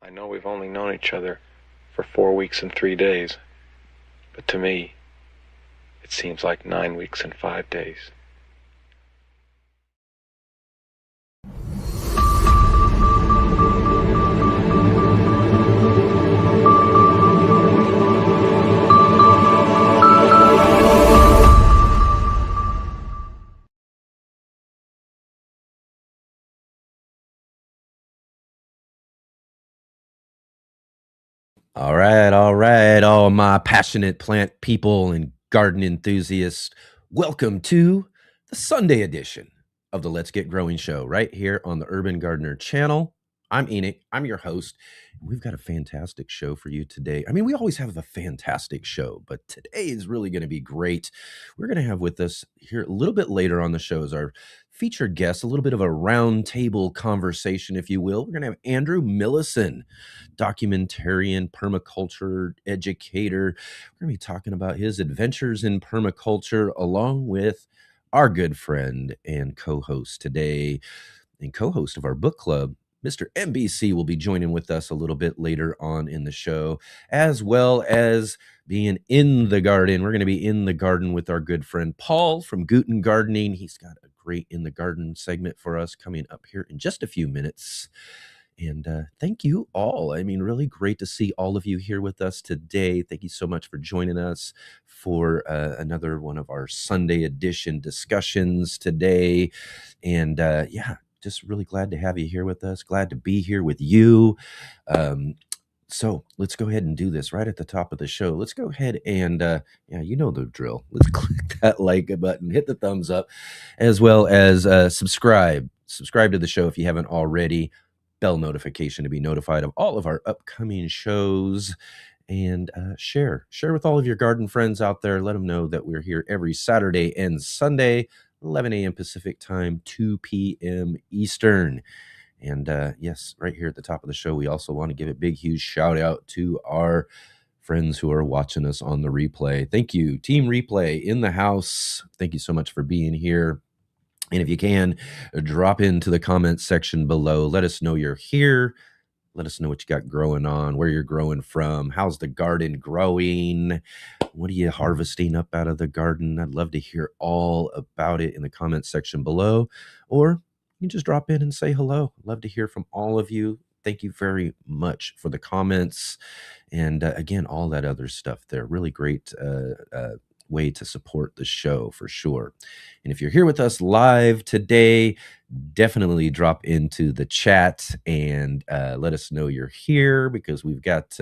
I know we've only known each other for 4 weeks and 3 days, but to me, it seems like 9 weeks and 5 days. All right, all my passionate plant people and garden enthusiasts. Welcome to the Sunday edition of the Let's Get Growing show right here on the Urban Gardener channel. I'm Enoch, I'm your host. We've got a fantastic show for you today. I mean, we always have a fantastic show, but today is really going to be great. We're going to have with us here a little bit later on the show is our featured guest, a little bit of a roundtable conversation, if you will. We're going to have Andrew Millison, documentarian, permaculture educator. We're going to be talking about his adventures in permaculture along with our good friend and co-host today and co-host of our book club, Mr. MBC, will be joining with us a little bit later on in the show, as well as being in the garden. We're going to be in the garden with our good friend Paul from Guten Gardening. He's got a great in the garden segment for us coming up here in just a few minutes. And thank you all. I mean, really great to see all of you here with us today. Thank you so much for joining us for another one of our Sunday edition discussions today. And yeah, just really glad to have you here with us. Glad to be here with you. So let's go ahead and do this right at the top of the show. Let's go ahead and, yeah, you know the drill. Let's click that like button, hit the thumbs up, as well as subscribe. Subscribe to the show if you haven't already. Bell notification to be notified of all of our upcoming shows. And share with all of your garden friends out there. Let them know that we're here every Saturday and Sunday, 11 a.m. Pacific time, 2 p.m. Eastern. And yes, right here at the top of the show, we also want to give a big, huge shout out to our friends who are watching us on the replay. Thank you, Team Replay in the house. Thank you so much for being here. And if you can, drop into the comments section below. Let us know you're here. Let us know what you got growing on, where you're growing from. How's the garden growing? What are you harvesting up out of the garden? I'd love to hear all about it in the comments section below. Or you just drop in and say hello. Love to hear from all of you. Thank you very much for the comments. And again, all that other stuff there. Really great way to support the show for sure. And if you're here with us live today, definitely drop into the chat and let us know you're here, because we've got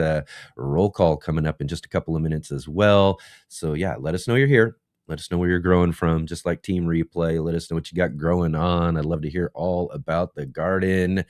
roll call coming up in just a couple of minutes as well. So yeah, let us know you're here. Let us know where you're growing from, just like Team Replay. Let us know what you got growing on. I'd love to hear all about the garden.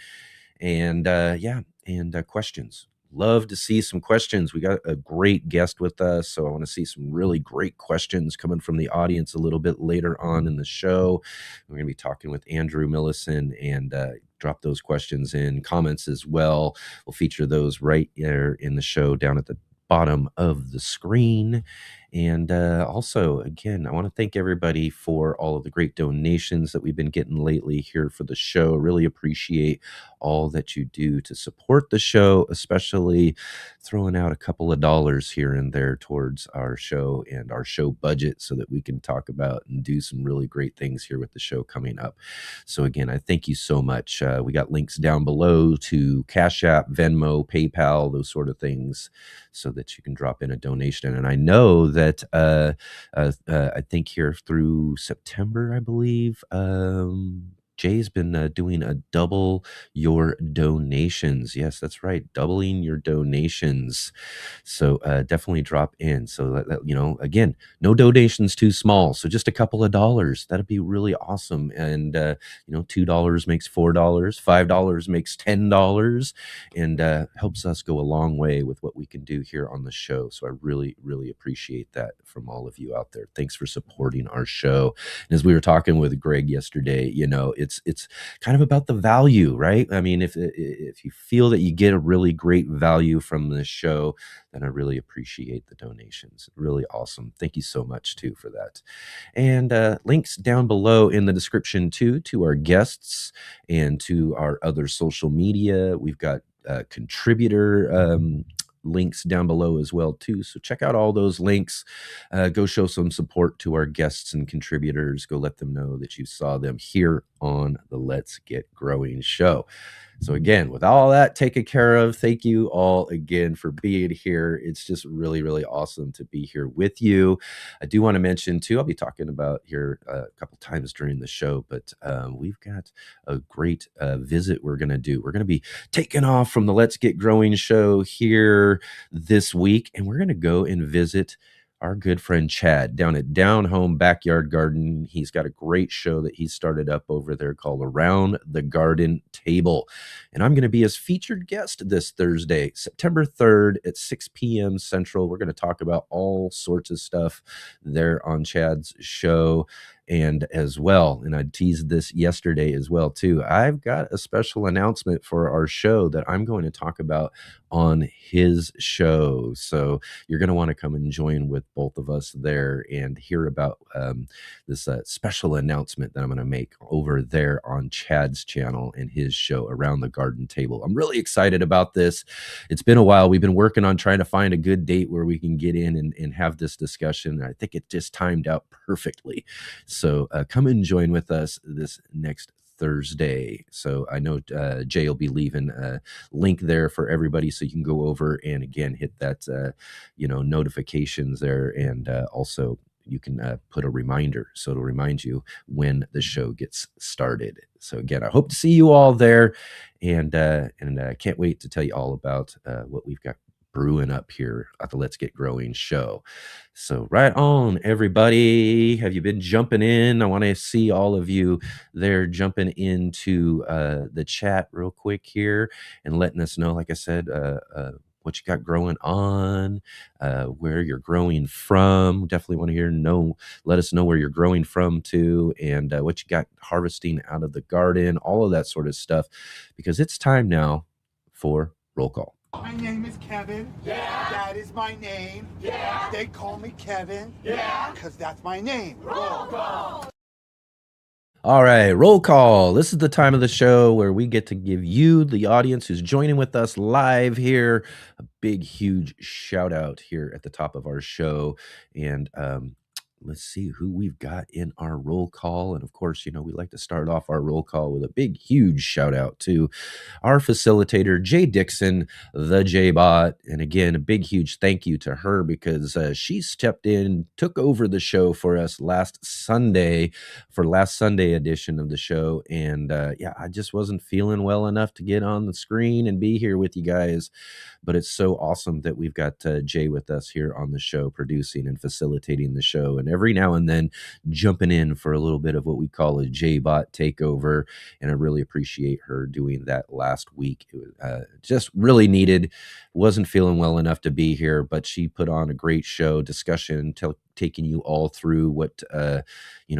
And yeah, and questions. Love to see some questions. We got a great guest with us, so I want to see some really great questions coming from the audience a little bit later on in the show. We're going to be talking with Andrew Millison, and drop those questions in comments as well. We'll feature those right there in the show down at the bottom of the screen. And also, again, I want to thank everybody for all of the great donations that we've been getting lately here for the show. Really appreciate all that you do to support the show, especially throwing out a couple of dollars here and there towards our show and our show budget so that we can talk about and do some really great things here with the show coming up. So again, I thank you so much. We got links down below to Cash App, Venmo, PayPal, those sort of things, so that you can drop in a donation. And I know that I think here through September, I believe, Jay's been doing a double your donations. Yes, that's right, doubling your donations. So definitely drop in. So that, you know, again, no donations too small. So just a couple of dollars, that'd be really awesome. And you know, $2 makes $4, $5 makes $10, and helps us go a long way with what we can do here on the show. So I really, really appreciate that from all of you out there. Thanks for supporting our show. And as we were talking with Greg yesterday, you know, it's kind of about the value, right? I mean, if you feel that you get a really great value from this show, then I really appreciate the donations. Really awesome. Thank you so much too for that. And links down below in the description too to our guests and to our other social media. We've got contributor links down below as well too. So check out all those links. Go show some support to our guests and contributors. Go let them know that you saw them here on the Let's Get Growing show. So again, with all that taken care of, thank you all again for being here. It's just really, really awesome to be here with you. I do want to mention too, I'll be talking about here a couple times during the show, but we've got a great visit we're going to do. We're going to be taking off from the Let's Get Growing show here this week, and we're going to go and visit our good friend Chad down at Down Home Backyard Garden. He's got a great show that he started up over there called Around the Garden Table. And I'm going to be his featured guest this Thursday, September 3rd at 6 p.m. Central. We're going to talk about all sorts of stuff there on Chad's show. And as well, and I teased this yesterday as well too, I've got a special announcement for our show that I'm going to talk about on his show. So you're going to want to come and join with both of us there and hear about this special announcement that I'm going to make over there on Chad's channel and his show Around the Garden Table. I'm really excited about this. It's been a while. We've been working on trying to find a good date where we can get in and have this discussion. I think it just timed out perfectly. So come and join with us this next Thursday. So I know Jay will be leaving a link there for everybody, so you can go over and again hit that notifications there, and also you can put a reminder so it'll remind you when the show gets started. So again, I hope to see you all there, and I can't wait to tell you all about what we've got brewing up here at the Let's Get Growing show. So right on, everybody. Have you been jumping in? I want to see all of you there jumping into the chat real quick here and letting us know, like I said, what you got growing on, where you're growing from. Definitely want to let us know where you're growing from too, and what you got harvesting out of the garden, all of that sort of stuff, because it's time now for roll call. My name is Kevin. Yeah. That is my name. Yeah. They call me Kevin. Yeah. Because that's my name. Roll call. All right, roll call. This is the time of the show where we get to give you, the audience who's joining with us live here, a big, huge shout out here at the top of our show. And let's see who we've got in our roll call. And of course, we like to start off our roll call with a big, huge shout out to our facilitator, Jay Dixon, the J-Bot. And again, a big, huge thank you to her, because she stepped in, took over the show for us last Sunday edition of the show. And I just wasn't feeling well enough to get on the screen and be here with you guys. But it's so awesome that we've got Jay with us here on the show, producing and facilitating the show, and every now and then jumping in for a little bit of what we call a J-Bot takeover. And I really appreciate her doing that last week. It was just really needed. Wasn't feeling well enough to be here, but she put on a great show, discussion, taking you all through what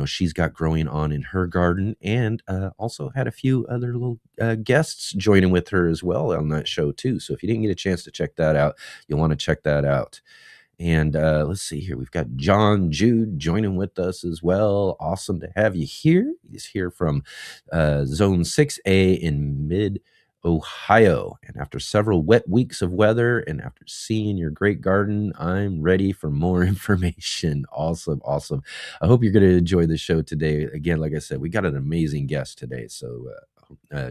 she's got growing on in her garden, and also had a few other little guests joining with her as well on that show too. So if you didn't get a chance to check that out, you'll want to check that out. And let's see here. We've got John Jude joining with us as well. Awesome to have you here. He's here from Zone 6A in mid-Ohio. And after several wet weeks of weather and after seeing your great garden, I'm ready for more information. Awesome. Awesome. I hope you're going to enjoy the show today. Again, like I said, we got an amazing guest today. So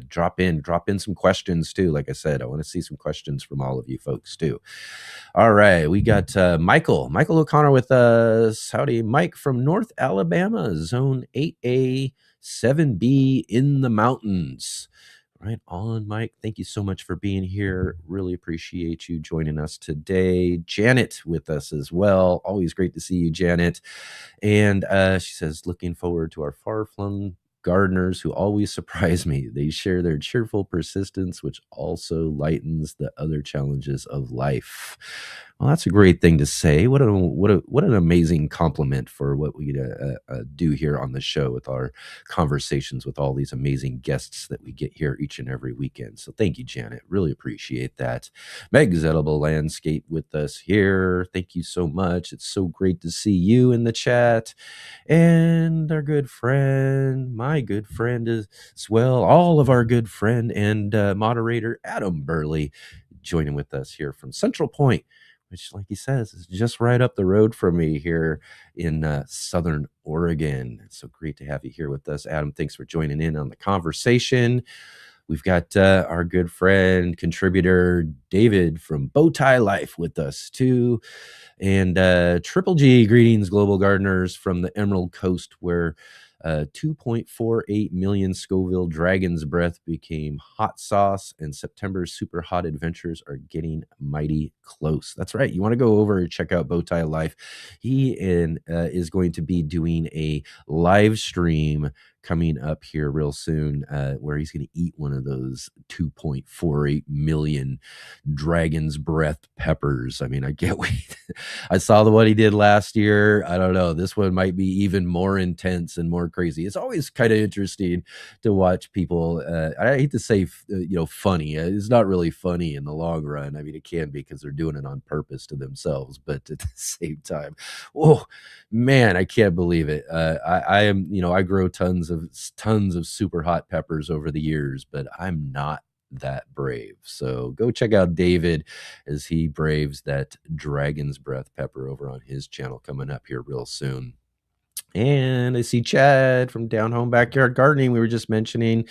drop in some questions too. Like I said, I want to see some questions from all of you folks too. All right, we got Michael O'Connor with us. Howdy, Mike from North Alabama, Zone 8A, 7B in the mountains. Right on, Mike. Thank you so much for being here. Really appreciate you joining us today. Janet with us as well. Always great to see you, Janet. And she says, looking forward to our far-flung gardeners who always surprise me. They share their cheerful persistence, which also lightens the other challenges of life. Well, that's a great thing to say. What an amazing compliment for what we do here on the show with our conversations with all these amazing guests that we get here each and every weekend. So thank you, Janet. Really appreciate that. Meg's Edible Landscape with us here. Thank you so much. It's so great to see you in the chat. And our good friend, my good friend as well, all of our good friend and moderator, Adam Burley, joining with us here from Central Point, which, like he says, is just right up the road from me here in Southern Oregon. It's so great to have you here with us, Adam. Thanks for joining in on the conversation. We've got our good friend, contributor David from Bowtie Life with us too. And Triple G, greetings, global gardeners from the Emerald Coast, where 2.48 million Scoville Dragon's Breath became hot sauce, and September's super hot adventures are getting mighty close. That's right. You want to go over and check out Bowtie Life. He is going to be doing a live stream coming up here real soon, where he's going to eat one of those 2.48 million Dragon's Breath peppers. I mean, I can't wait. I saw the one he did last year. I don't know. This one might be even more intense and more crazy. It's always kind of interesting to watch people. I hate to say, funny. It's not really funny in the long run. I mean, it can be because they're doing it on purpose to themselves. But at the same time, oh man, I can't believe it. I am, I grow tons of super hot peppers over the years, but I'm not that brave. So go check out David as he braves that Dragon's Breath pepper over on his channel coming up here real soon. And I see Chad from Down Home Backyard Gardening. We were just mentioning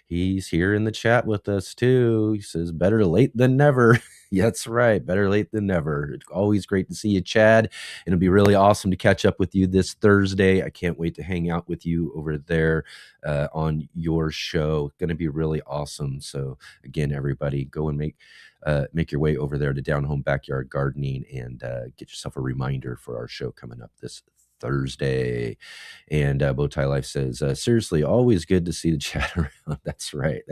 he's here in the chat with us too. He says, better late than never. Yeah, that's right. Better late than never. It's always great to see you, Chad. It'll be really awesome to catch up with you this Thursday. I can't wait to hang out with you over there on your show. It's going to be really awesome. So again, everybody, go and make your way over there to Down Home Backyard Gardening and get yourself a reminder for our show coming up this Thursday. And Bowtie Life says, seriously, always good to see the chat around. That's right.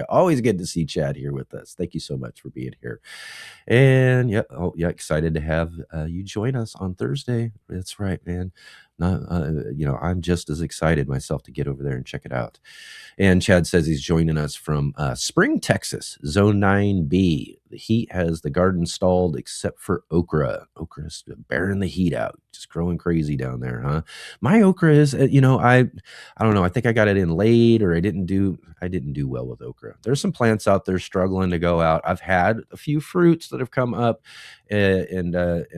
Always good to see Chad here with us. Thank you so much for being here. And excited to have you join us on Thursday. That's right, man. I'm just as excited myself to get over there and check it out. And Chad says he's joining us from Spring, Texas, Zone 9B. The heat has the garden stalled except for okra. Okra's bearing the heat out, just growing crazy down there, huh? My okra is, I don't know. I think I got it in late, or I didn't do well with okra. There's some plants out there struggling to go out. I've had a few fruits that have come up and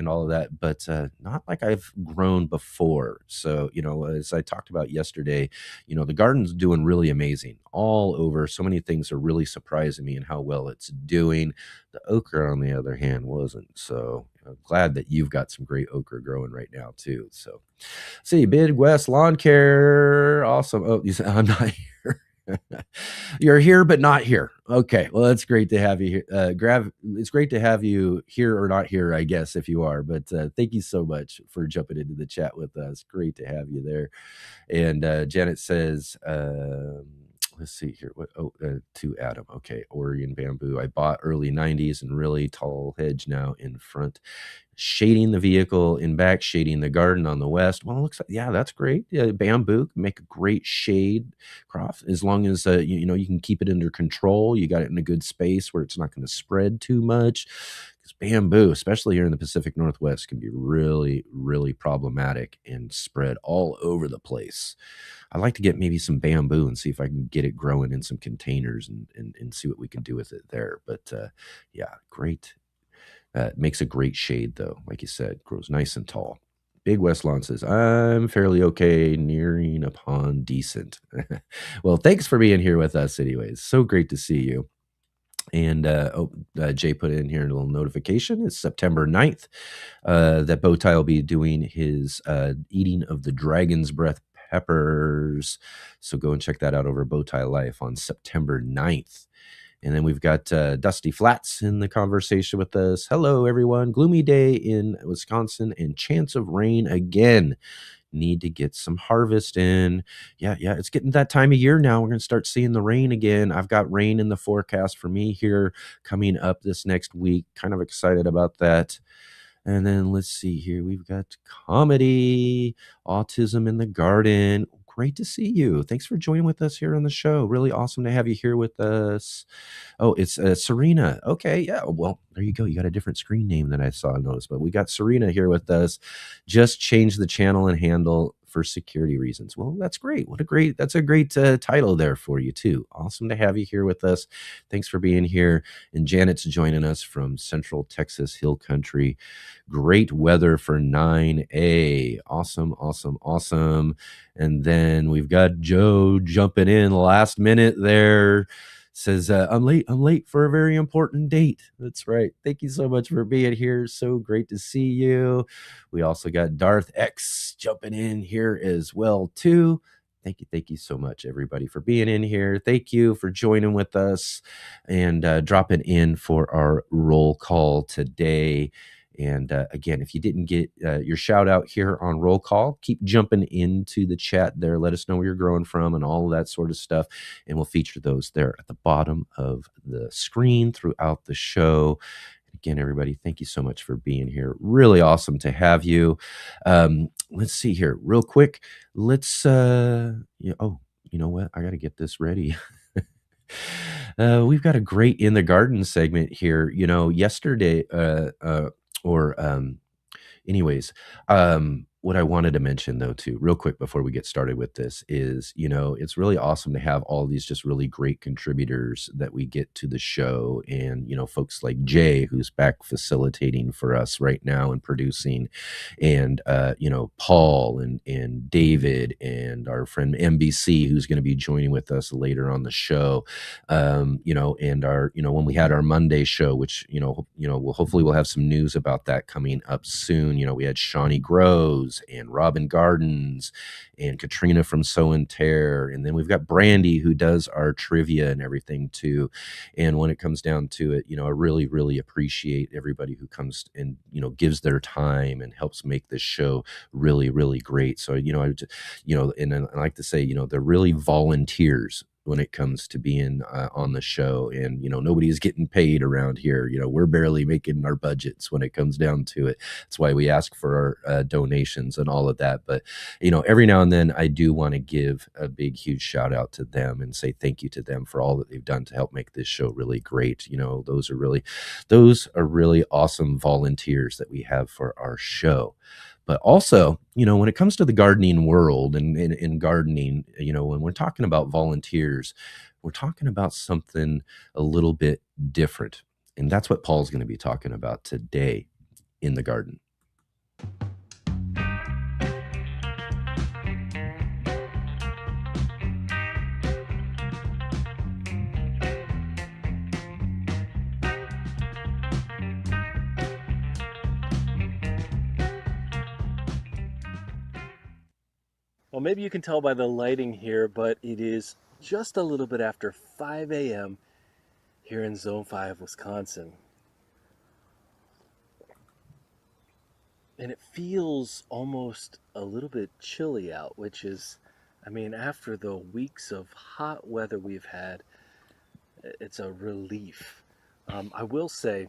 all of that, but not like I've grown before. So, as I talked about yesterday, the garden's doing really amazing all over. So many things are really surprising me and how well it's doing. The okra, on the other hand, wasn't. So I'm glad that you've got some great okra growing right now too. So see, Midwest Lawn Care. Awesome. Oh, you said I'm not here. You're here, but not here. Okay. Well, that's great to have you here. It's great to have you here or not here, I guess, if you are. But thank you so much for jumping into the chat with us. Great to have you there. And Janet says, let's see here. To Adam. Okay. Oregon bamboo. I bought early 90s and really tall hedge now in front. Shading the vehicle in back, shading the garden on the west. Well, it looks like, yeah, that's great. Bamboo can make a great shade crop as long as you can keep it under control. You got it in a good space where it's not going to spread too much. Because bamboo, especially here in the Pacific Northwest, can be really, really problematic and spread all over the place. I'd like to get maybe some bamboo and see if I can get it growing in some containers and see what we can do with it there. But yeah, great. Makes a great shade, though. Like you said, grows nice and tall. Big West Lawn says, I'm fairly okay, nearing upon decent. Well, thanks for being here with us anyways. So great to see you. And Jay put in here a little notification. It's September 9th that Bowtie will be doing his eating of the Dragon's Breath peppers. So go and check that out over Bowtie Life on September 9th. And then we've got Dusty Flats in the conversation with us. Hello, everyone. Gloomy day in Wisconsin and chance of rain again. Need to get some harvest in. Yeah, it's getting that time of year now. We're going to start seeing the rain again. I've got rain in the forecast for me here coming up this next week. Kind of excited about that. And then let's see here. We've got comedy, autism in the garden. Great to see you. Thanks for joining with us here on the show. Really awesome to have you here with us. Oh, it's Serena. Okay, yeah. Well, there you go. You got a different screen name than I saw notice, but we got Serena here with us. Just change the channel and handle for security reasons. Well, that's great. That's a great title there for you too. Awesome to have you here with us. Thanks for being here. And Janet's joining us from Central Texas Hill Country. Great weather for 9A. Awesome, awesome, awesome. And then we've got Joe jumping in last minute there. Says, I'm late for a very important date. That's right. Thank you so much for being here. So great to see you. We also got Darth X jumping in here as well, too. Thank you so much, everybody, for being in here. Thank you for joining with us and dropping in for our roll call today. And again, if you didn't get your shout out here on roll call, keep jumping into the chat there. Let us know where you're growing from and all of that sort of stuff. And we'll feature those there at the bottom of the screen throughout the show. Again, everybody, thank you so much for being here. Really awesome to have you. Let's see here real quick. Let's, oh, you know what? I got to get this ready. We've got a great in the garden segment here. You know, yesterday, anyways, what I wanted to mention though too, real quick before we get started with this is, you know, it's really awesome to have all these just really great contributors that we get to the show. And, you know, folks like Jay, who's back facilitating for us right now and producing, and, you know, Paul and David and our friend MBC, who's going to be joining with us later on the show. You know, and our, you know, when we had our Monday show, which, hopefully we'll have some news about that coming up soon. You know, we had Shawnee Groves and Robin Gardens and Katrina from Sow and Tear. And then we've got Brandy, who does our trivia and everything too. And when it comes down to it, you know, I really, really appreciate everybody who comes and, you know, gives their time and helps make this show really, really great. So, you know, and I like to say, you know, they're really volunteers when it comes to being on the show. And, you know, nobody is getting paid around here. You know, we're barely making our budgets when it comes down to it. That's why we ask for our donations and all of that. But, you know, every now and then I do want to give a big, huge shout out to them and say thank you to them for all that they've done to help make this show really great. You know, those are really awesome volunteers that we have for our show. But also, you know, when it comes to the gardening world and in gardening, you know, when we're talking about volunteers, we're talking about something a little bit different. And that's what Paul's going to be talking about today in the garden. Well, maybe you can tell by the lighting here, but it is just a little bit after 5 a.m. here in Zone 5, Wisconsin. And it feels almost a little bit chilly out, which is, I mean, after the weeks of hot weather we've had, it's a relief. I will say,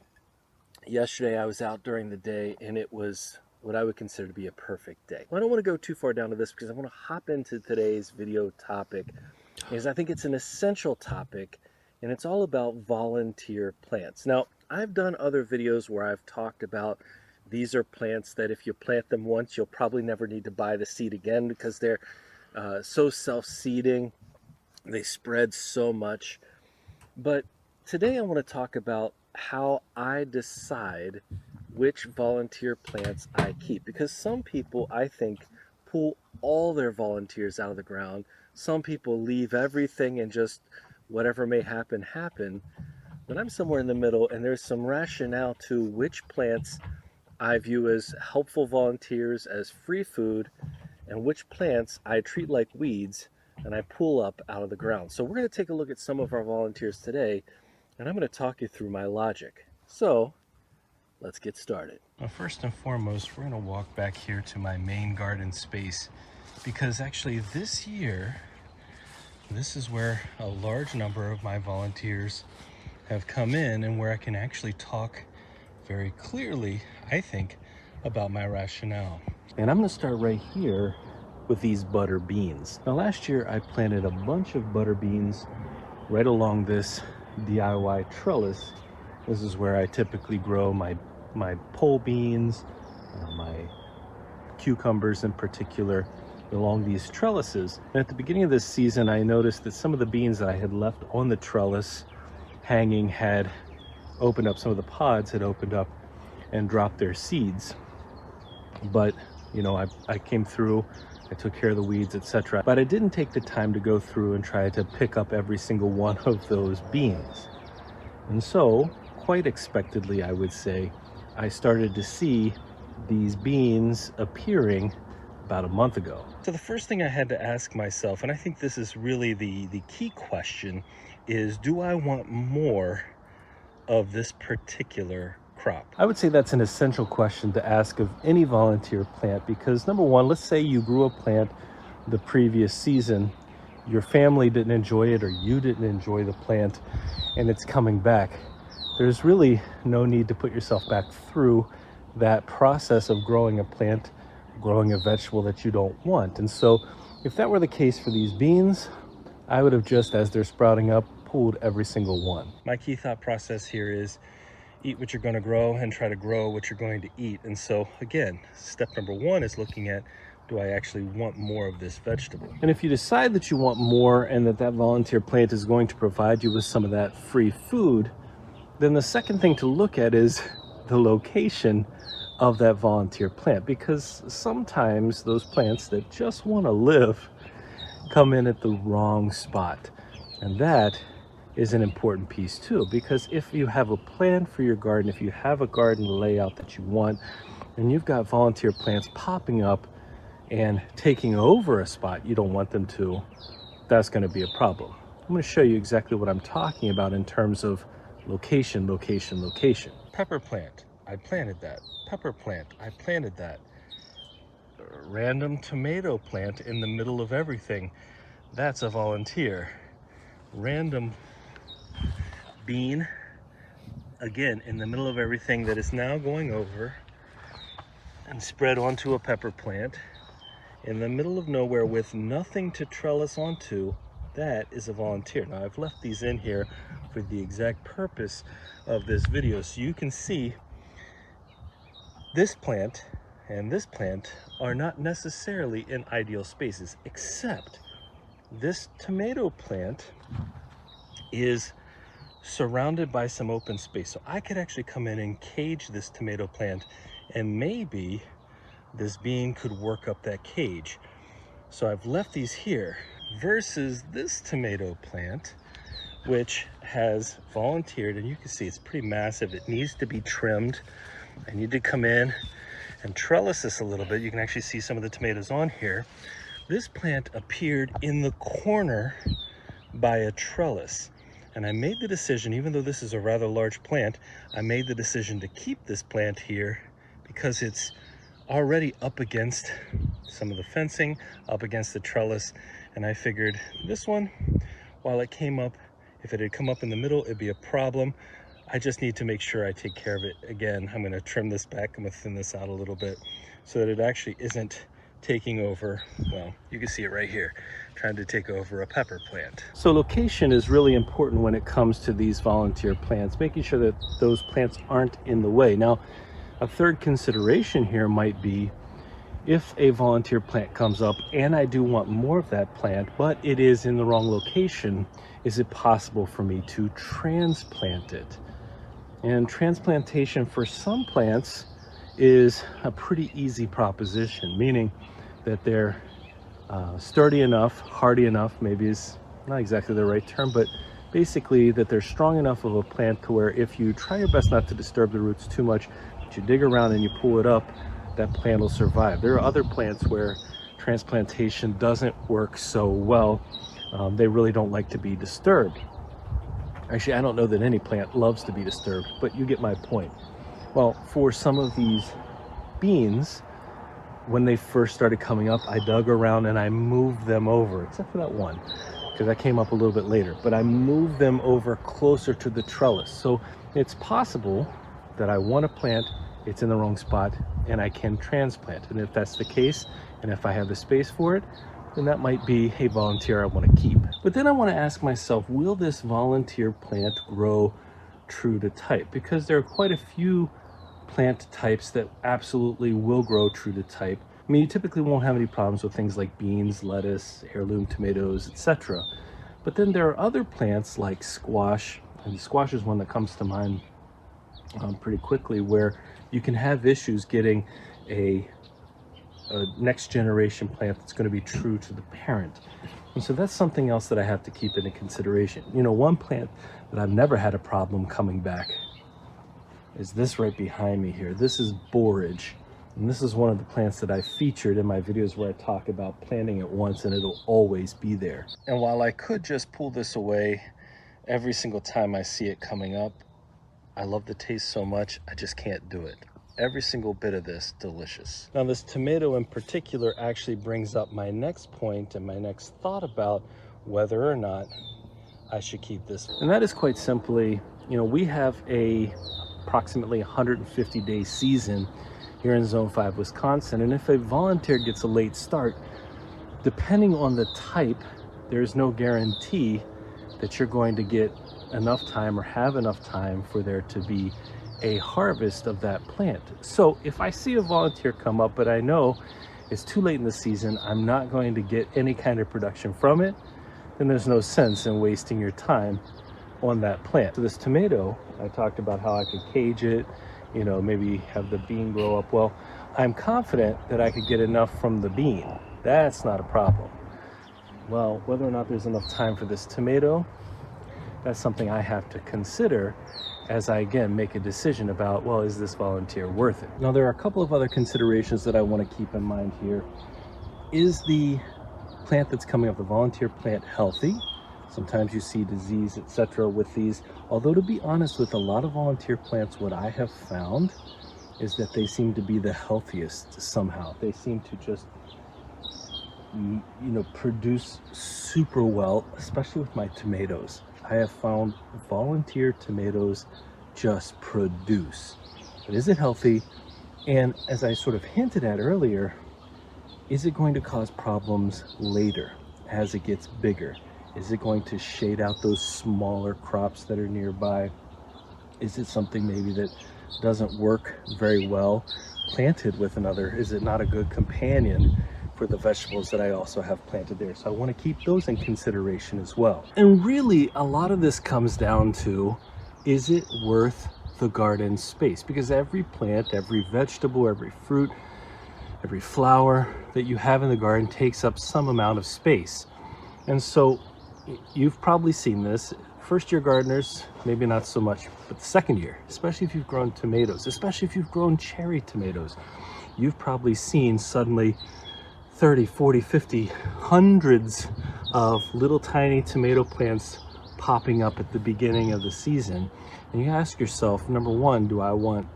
yesterday I was out during the day and it was what I would consider to be a perfect day. Well, I don't want to go too far down to this because I want to hop into today's video topic because I think it's an essential topic and it's all about volunteer plants. Now, I've done other videos where I've talked about these are plants that if you plant them once, you'll probably never need to buy the seed again because they're so self-seeding. They spread so much. But today I want to talk about how I decide which volunteer plants I keep, because some people, I think, pull all their volunteers out of the ground. Some people leave everything and just whatever may happen, happen. But I'm somewhere in the middle, and there's some rationale to which plants I view as helpful volunteers, as free food, and which plants I treat like weeds and I pull up out of the ground. So we're going to take a look at some of our volunteers today, and I'm going to talk you through my logic. So let's get started. Well, first and foremost, we're going to walk back here to my main garden space because actually this year, this is where a large number of my volunteers have come in and where I can actually talk very clearly, I think, about my rationale. And I'm going to start right here with these butter beans. Now last year I planted a bunch of butter beans right along this DIY trellis. This is where I typically grow my pole beans, my cucumbers in particular, along these trellises. And at the beginning of this season, I noticed that some of the beans that I had left on the trellis hanging had opened up, some of the pods had opened up and dropped their seeds. But, you know, I came through, I took care of the weeds, etc. But I didn't take the time to go through and try to pick up every single one of those beans. And so, quite expectedly, I would say, I started to see these beans appearing about a month ago. So the first thing I had to ask myself, and I think this is really the key question, is do I want more of this particular crop? I would say that's an essential question to ask of any volunteer plant, because number one, let's say you grew a plant the previous season, your family didn't enjoy it or you didn't enjoy the plant, and it's coming back. There's really no need to put yourself back through that process of growing a plant, growing a vegetable that you don't want. And so if that were the case for these beans, I would have just, as they're sprouting up, pulled every single one. My key thought process here is eat what you're going to grow and try to grow what you're going to eat. And so again, step number one is looking at, do I actually want more of this vegetable? And if you decide that you want more and that volunteer plant is going to provide you with some of that free food, then the second thing to look at is the location of that volunteer plant, because sometimes those plants that just want to live come in at the wrong spot. And that is an important piece too, because if you have a plan for your garden, if you have a garden layout that you want, and you've got volunteer plants popping up and taking over a spot you don't want them to, that's going to be a problem. I'm going to show you exactly what I'm talking about in terms of location, location, location. Pepper plant, I planted that. Pepper plant, I planted that. Random tomato plant in the middle of everything, that's a volunteer. Random bean, again, in the middle of everything, that is now going over and spread onto a pepper plant in the middle of nowhere with nothing to trellis onto, that is a volunteer. Now I've left these in here for the exact purpose of this video, so you can see this plant and this plant are not necessarily in ideal spaces, except this tomato plant is surrounded by some open space. So I could actually come in and cage this tomato plant, and maybe this bean could work up that cage. So I've left these here versus this tomato plant, which has volunteered, and you can see it's pretty massive. It needs to be trimmed. I need to come in and trellis this a little bit. You can actually see some of the tomatoes on here. This plant appeared in the corner by a trellis. And I made the decision, even though this is a rather large plant, I made the decision to keep this plant here because it's already up against some of the fencing, up against the trellis. And I figured this one, while it came up, if it had come up in the middle, it'd be a problem. I just need to make sure I take care of it. Again, I'm gonna trim this back, I'm gonna thin this out a little bit so that it actually isn't taking over, well, you can see it right here, trying to take over a pepper plant. So location is really important when it comes to these volunteer plants, making sure that those plants aren't in the way. Now, a third consideration here might be, if a volunteer plant comes up and I do want more of that plant, but it is in the wrong location, is it possible for me to transplant it? And transplantation for some plants is a pretty easy proposition, meaning that they're sturdy enough, hardy enough, maybe is not exactly the right term, but basically that they're strong enough of a plant to where if you try your best not to disturb the roots too much, but you dig around and you pull it up, that plant will survive. There are other plants where transplantation doesn't work so well. They really don't like to be disturbed. Actually, I don't know that any plant loves to be disturbed, but you get my point. Well, for some of these beans, when they first started coming up, I dug around and I moved them over, except for that one, because that came up a little bit later, but I moved them over closer to the trellis. So it's possible that I want a plant, it's in the wrong spot and I can transplant. And if that's the case, and if I have the space for it, then that might be a volunteer I want to keep. But then I want to ask myself, will this volunteer plant grow true to type? Because there are quite a few plant types that absolutely will grow true to type. I mean, you typically won't have any problems with things like beans, lettuce, heirloom tomatoes, etc. But then there are other plants like squash, and squash is one that comes to mind pretty quickly, where you can have issues getting a next generation plant that's going to be true to the parent. And so that's something else that I have to keep into consideration. You know, one plant that I've never had a problem coming back is this right behind me here. This is borage. And this is one of the plants that I featured in my videos where I talk about planting it once and it'll always be there. And while I could just pull this away every single time I see it coming up, I love the taste so much, I just can't do it. Every single bit of this, delicious. Now this tomato in particular actually brings up my next point and my next thought about whether or not I should keep this. And that is quite simply, you know, we have a approximately 150-day season here in Zone 5, Wisconsin. And if a volunteer gets a late start, depending on the type, there's no guarantee that you're going to get enough time or have enough time for there to be a harvest of that plant. So if I see a volunteer come up, but I know it's too late in the season, I'm not going to get any kind of production from it, then there's no sense in wasting your time on that plant. So this tomato, I talked about how I could cage it, you know, maybe have the bean grow up. Well, I'm confident that I could get enough from the bean. That's not a problem. Well, whether or not there's enough time for this tomato, that's something I have to consider as I, again, make a decision about, well, is this volunteer worth it? Now, there are a couple of other considerations that I want to keep in mind here. Is the plant that's coming up, the volunteer plant, healthy? Sometimes you see disease, etc. with these. Although, to be honest, with a lot of volunteer plants, what I have found is that they seem to be the healthiest somehow. They seem to just, you know, produce super well, especially with my tomatoes. I have found volunteer tomatoes just produce. But is it healthy? And as I sort of hinted at earlier, is it going to cause problems later as it gets bigger? Is it going to shade out those smaller crops that are nearby? Is it something maybe that doesn't work very well planted with another? Is it not a good companion for the vegetables that I also have planted there? So I want to keep those in consideration as well. And really, a lot of this comes down to, is it worth the garden space? Because every plant, every vegetable, every fruit, every flower that you have in the garden takes up some amount of space. And so you've probably seen this. First year gardeners, maybe not so much, but the second year, especially if you've grown tomatoes, especially if you've grown cherry tomatoes, you've probably seen suddenly 30, 40, 50, hundreds of little tiny tomato plants popping up at the beginning of the season. And you ask yourself, number one, do I want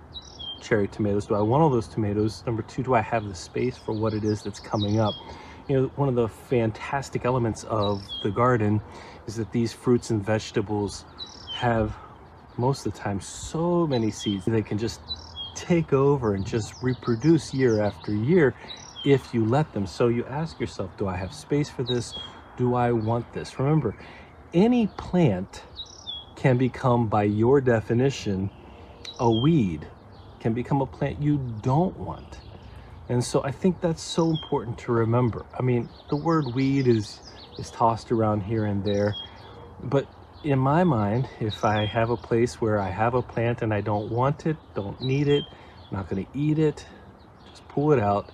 cherry tomatoes? Do I want all those tomatoes? Number two, do I have the space for what it is that's coming up? You know, one of the fantastic elements of the garden is that these fruits and vegetables have, most of the time, so many seeds. They can just take over and just reproduce year after year if you let them. So you ask yourself, do I have space for this? Do I want this? Remember, any plant can become, by your definition, a weed, can become a plant you don't want. And so I think that's so important to remember. I mean, the word weed is tossed around here and there, but in my mind, if I have a place where I have a plant and I don't want it, don't need it, I'm not going to eat it, just pull it out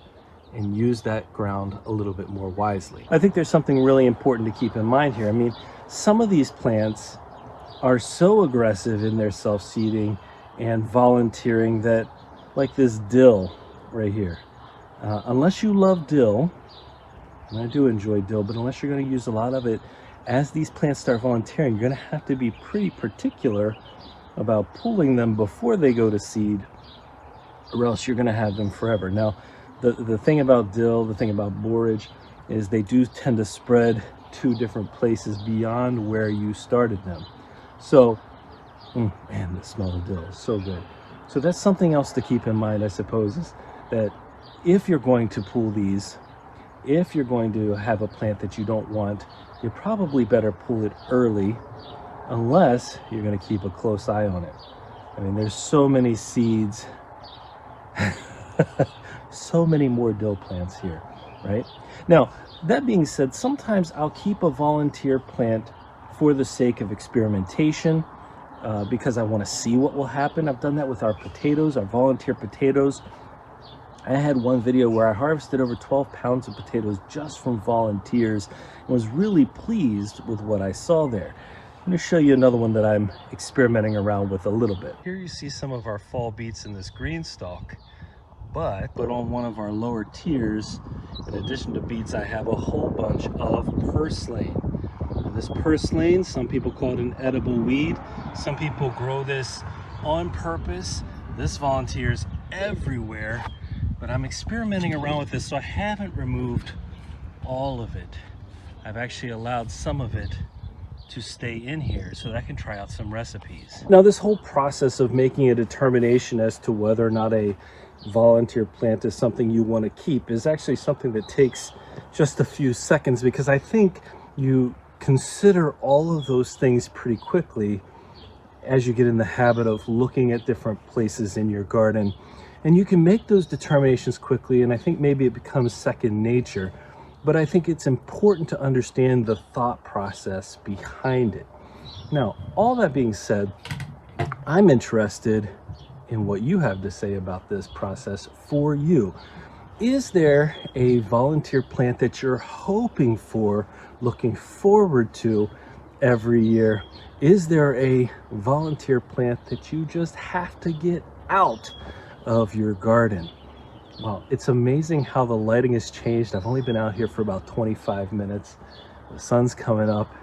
and use that ground a little bit more wisely. I think there's something really important to keep in mind here. I mean, some of these plants are so aggressive in their self-seeding and volunteering that, like this dill right here, unless you love dill, and I do enjoy dill, but unless you're going to use a lot of it, as these plants start volunteering, you're going to have to be pretty particular about pulling them before they go to seed, or else you're going to have them forever. Now, the thing about dill, the thing about borage, is they do tend to spread to different places beyond where you started them. So, man, the smell of dill is so good. So that's something else to keep in mind, I suppose, is that if you're going to pull these, if you're going to have a plant that you don't want, you probably better pull it early, unless you're going to keep a close eye on it. I mean, there's so many seeds, so many more dill plants here, right? Now, that being said, sometimes I'll keep a volunteer plant for the sake of experimentation, because I want to see what will happen. I've done that with our potatoes, our volunteer potatoes. I had one video where I harvested over 12 pounds of potatoes just from volunteers and was really pleased with what I saw there. I'm going to show you another one that I'm experimenting around with a little bit. Here you see some of our fall beets in this green stalk, but on one of our lower tiers, in addition to beets, I have a whole bunch of purslane. Now, this purslane, some people call it an edible weed. Some people grow this on purpose. This volunteers everywhere. But I'm experimenting around with this, so I haven't removed all of it. I've actually allowed some of it to stay in here so that I can try out some recipes. Now, this whole process of making a determination as to whether or not a volunteer plant is something you want to keep is actually something that takes just a few seconds, because I think you consider all of those things pretty quickly as you get in the habit of looking at different places in your garden. And you can make those determinations quickly, and I think maybe it becomes second nature. But I think it's important to understand the thought process behind it. Now, all that being said, I'm interested in what you have to say about this process for you. Is there a volunteer plant that you're hoping for, looking forward to every year? Is there a volunteer plant that you just have to get out of your garden? Well, it's amazing how the lighting has changed. I've only been out here for about 25 minutes. The sun's coming up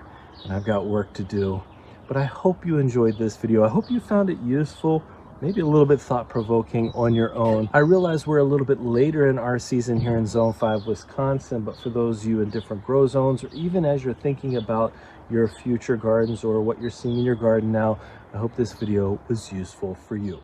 and I've got work to do. But I hope you enjoyed this video. I hope you found it useful, maybe a little bit thought-provoking on your own. I realize we're a little bit later in our season here in Zone 5, Wisconsin, but for those of you in different grow zones, or even as you're thinking about your future gardens or what you're seeing in your garden now, I hope this video was useful for you.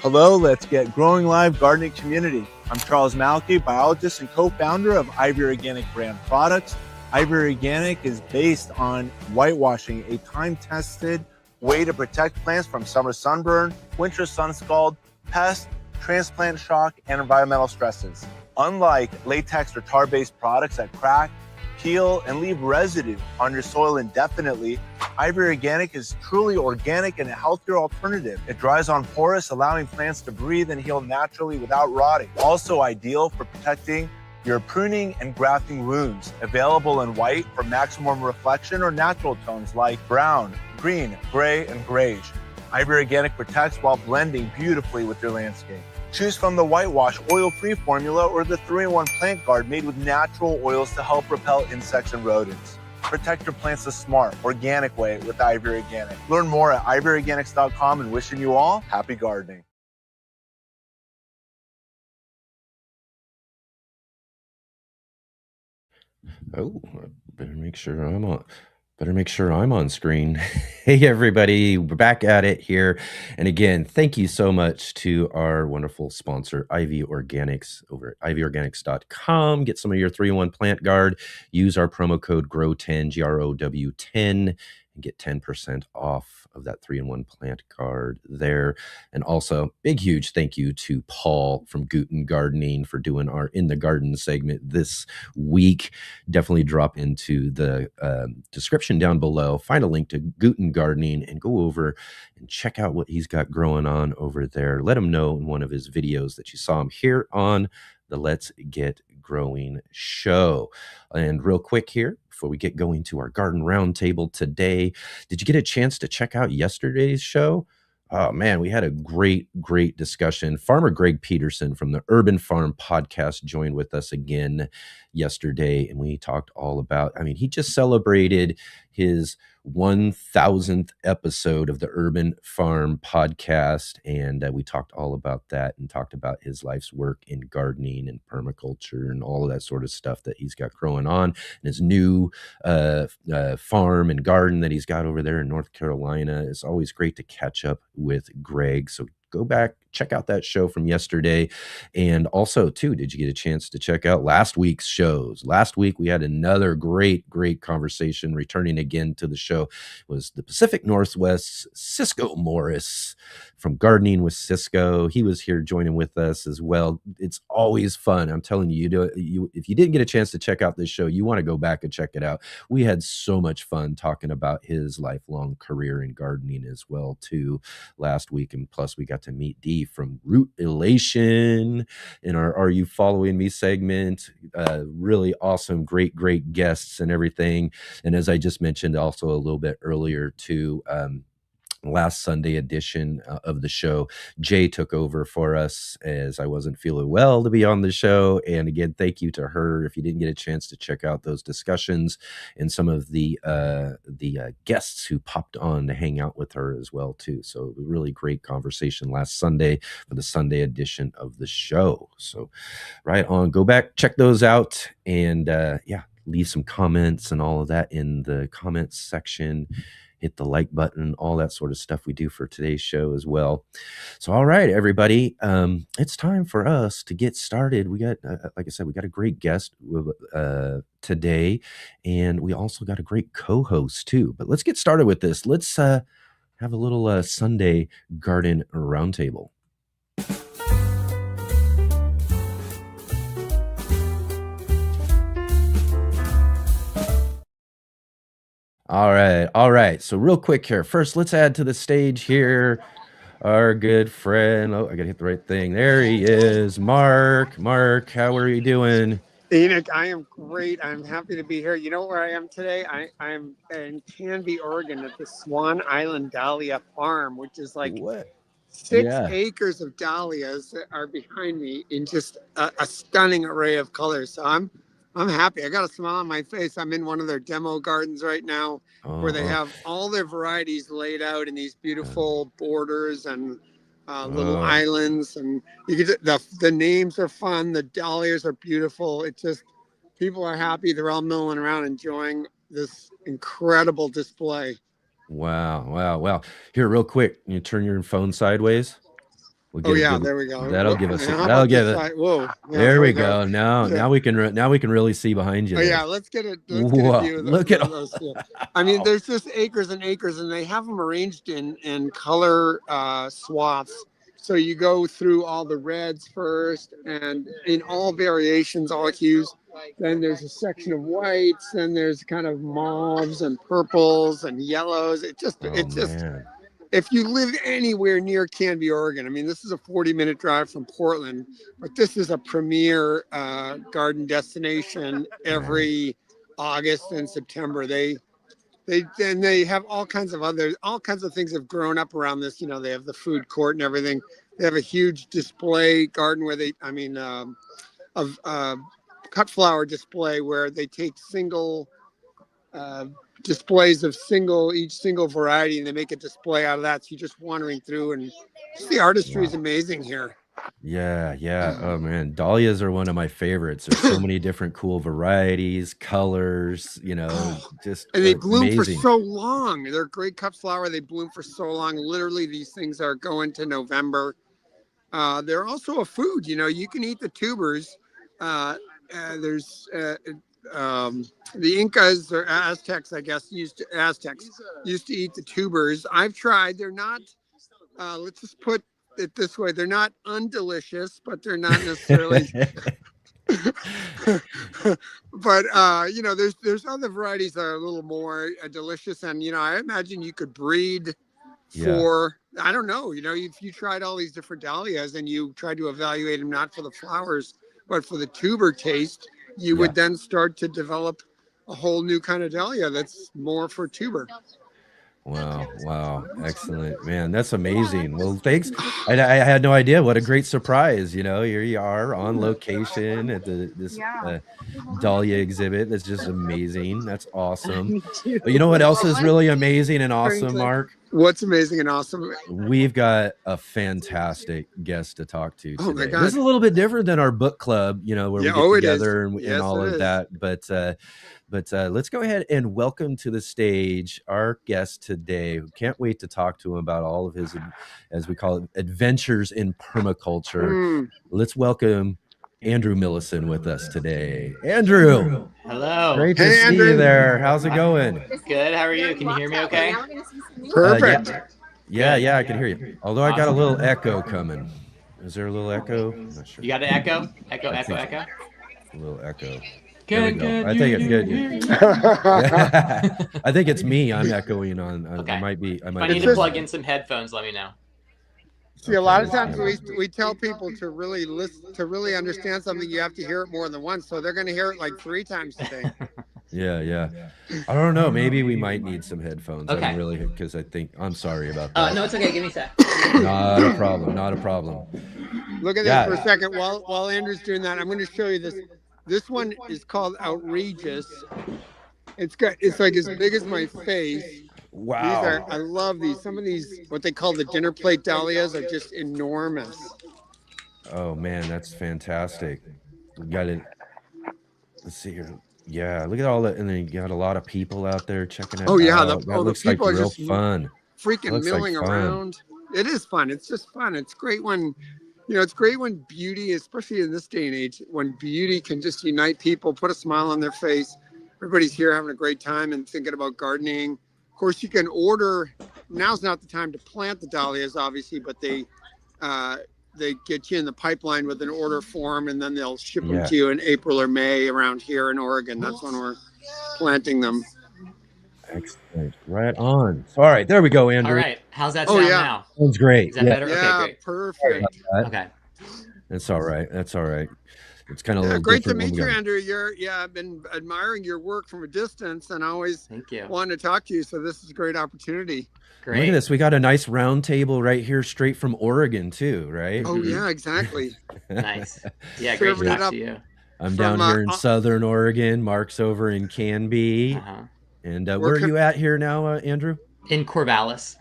Hello, Let's Get Growing Live gardening community. I'm Charles Malky, biologist and co-founder of Ivy Organic brand products. Ivy Organic is based on whitewashing, a time-tested way to protect plants from summer sunburn, winter sun scald, pests, transplant shock, and environmental stresses. Unlike latex or tar-based products that crack, peel, and leave residue on your soil indefinitely, Ivy Organic is truly organic and a healthier alternative. It dries on porous, allowing plants to breathe and heal naturally without rotting. Also ideal for protecting your pruning and grafting wounds. Available in white for maximum reflection or natural tones like brown, green, gray, and grayish. Ivy Organic protects while blending beautifully with your landscape. Choose from the whitewash oil-free formula or the 3-in-1 plant guard made with natural oils to help repel insects and rodents. Protect your plants the smart, organic way with Ivy Organic. Learn more at ivyorganics.com, and wishing you all happy gardening. Oh, better make sure I'm on screen. Hey, everybody, we're back at it here. And again, thank you so much to our wonderful sponsor, Ivy Organics, over at ivyorganics.com. Get some of your 3-in-1 plant guard. Use our promo code GROW10, GROW10, and get 10% off of that 3-in-1 plant guard there. And also, big, huge thank you to Paul from Guten Gardening for doing our In the Garden segment this week. Definitely drop into the description down below, find a link to Guten Gardening, and go over and check out what he's got growing on over there. Let him know in one of his videos that you saw him here on the Let's Get Growing show. And real quick here, before we get going to our garden roundtable today, did you get a chance to check out yesterday's show? Oh man, we had a great discussion. Farmer Greg Peterson from the Urban Farm podcast joined with us again yesterday, and we talked all about, he just celebrated his 1000th episode of the Urban Farm podcast. And we talked all about that and talked about his life's work in gardening and permaculture and all of that sort of stuff that he's got growing on, and his new farm and garden that he's got over there in North Carolina. It's always great to catch up with Greg. So go back, check out that show from yesterday. And also, too, did you get a chance to check out last week's shows? Last week, we had another great conversation. Returning again to the show was the Pacific Northwest's Cisco Morris from Gardening with Cisco. He was here joining with us as well. It's always fun. I'm telling you, if you didn't get a chance to check out this show, you want to go back and check it out. We had so much fun talking about his lifelong career in gardening as well, too, last week. And plus, we got to meet Dee from Root Elation in our Are You Following Me segment. Really awesome, great guests and everything. And as I just mentioned also a little bit earlier too, last Sunday edition of the show, Jay took over for us as I wasn't feeling well to be on the show. And again, thank you to her. If you didn't get a chance to check out those discussions and some of the guests who popped on to hang out with her as well too. So really great conversation last Sunday for the Sunday edition of the show. So right on, go back, check those out, and leave some comments and all of that in the comments section. Hit the like button, all that sort of stuff we do for today's show as well. So, all right, everybody, it's time for us to get started. We got, like I said, we got a great guest today, and we also got a great co-host too. But let's get started with this. Let's have a little Sunday garden roundtable. All right. So real quick here. First, let's add to the stage here our good friend. Oh, I gotta hit the right thing. There he is, Marc. Marc, how are you doing? Enoch, I am great. I'm happy to be here. You know where I am today? I'm in Canby, Oregon at the Swan Island Dahlia Farm, which is like What? 6 acres of dahlias that are behind me in just a stunning array of colors. So I'm happy. I got a smile on my face. I'm in one of their demo gardens right now where they have all their varieties laid out in these beautiful borders and little islands, and you get the names are fun. The dahlias are beautiful. It's just people are happy. They're all milling around enjoying this incredible display. Wow. Here, real quick, you turn your phone sideways. There we go. That'll give us. That'll give it. Whoa! Yeah, there we go. Now we can really see behind you. Oh yeah, let's get a view of Look at those. Yeah. I mean, there's just acres and acres, and they have them arranged in color swaths. So you go through all the reds first, and in all variations, all hues. Then there's a section of whites. Then there's kind of mauves and purples and yellows. If you live anywhere near Canby, Oregon, I mean, this is a 40-minute drive from Portland, but this is a premier garden destination every August and September. They have all kinds of things have grown up around this. You know, they have the food court and everything. They have a huge display garden where cut flower display where they take single displays of each single variety, and they make a display out of that. So you're just wandering through, and just the artistry is amazing here. Yeah. Oh man, dahlias are one of my favorites. There's so many different cool varieties, colors, you know, and they bloom for so long. They're great cut flower. They bloom for so long. Literally, these things are going to November. They're also a food. You know, you can eat the tubers. The Incas or Aztecs, I guess, used to eat the tubers. I've tried. They're not, let's just put it this way, they're not undelicious, but they're not necessarily. But you know, there's other varieties that are a little more delicious, and you know, I imagine you could breed for I don't know, you know, if you tried all these different dahlias and you tried to evaluate them not for the flowers but for the tuber taste, you would then start to develop a whole new kind of dahlia that's more for tuber. Wow. Excellent, man. That's amazing. Well, thanks. I had no idea. What a great surprise. Here you are on location at this Dahlia exhibit. That's just amazing. That's awesome. Me too. But you know what else is really amazing and awesome, Frankly. Mark? What's amazing and awesome? We've got a fantastic guest to talk to Oh my today. God. This is a little bit different than our book club, where we get together and all of that. But let's go ahead and welcome to the stage our guest today. Can't wait to talk to him about all of his, as we call it, adventures in permaculture. Let's welcome Andrew Millison with us today. Andrew. Hello. Great to see you there. How's it going? Good. How are you? Can you hear me okay? Perfect. Yeah, I can hear you. Although I got a little echo coming. Is there a little echo? I'm not sure. You got an echo? Echo. A little echo. Good. I think it's good. I think it's me. I'm echoing on. Okay. I might be. If I need to plug in some headphones, let me know. See, a lot of times we tell people to really listen, to really understand something, you have to hear it more than once. So they're going to hear it like 3 times today. Yeah. I don't know. Maybe we might need some headphones. Okay. I don't really, because I'm sorry about that. No, it's okay. Give me a sec. Not a problem. Look at this for a second. While Andrew's doing that, I'm going to show you this. This one is called Outrageous. It's like as big as my face. Wow. I love these. Some of these, what they call the dinner plate dahlias, are just enormous. Oh man, that's fantastic. We got it. Let's see here. Yeah, look at all that, and then you got a lot of people out there checking it out. Oh yeah, that looks the people like are real just fun. Freaking milling around. It is fun. It's just fun. It's great when, it's great when beauty, especially in this day and age, when beauty can just unite people, put a smile on their face. Everybody's here having a great time and thinking about gardening. Of course, you can order. Now's not the time to plant the dahlias, obviously, but they get you in the pipeline with an order form, and then they'll ship them to you in April or May around here in Oregon. That's when we're planting them. Excellent. Right on. All right, there we go, Andrew. All right. How's that sound now? Sounds great. Is that better? Yeah, Okay, great. Perfect. Okay. That's all right. It's kind of a little great to different meet you, Andrew. I've been admiring your work from a distance and always wanted to talk to you. So this is a great opportunity. Great. Look at this. We got a nice round table right here, straight from Oregon, too, right? Oh, yeah, exactly. Nice. Yeah, great to talk to you. I'm down here in Southern Oregon. Mark's over in Canby. And where are you at here now, Andrew? In Corvallis.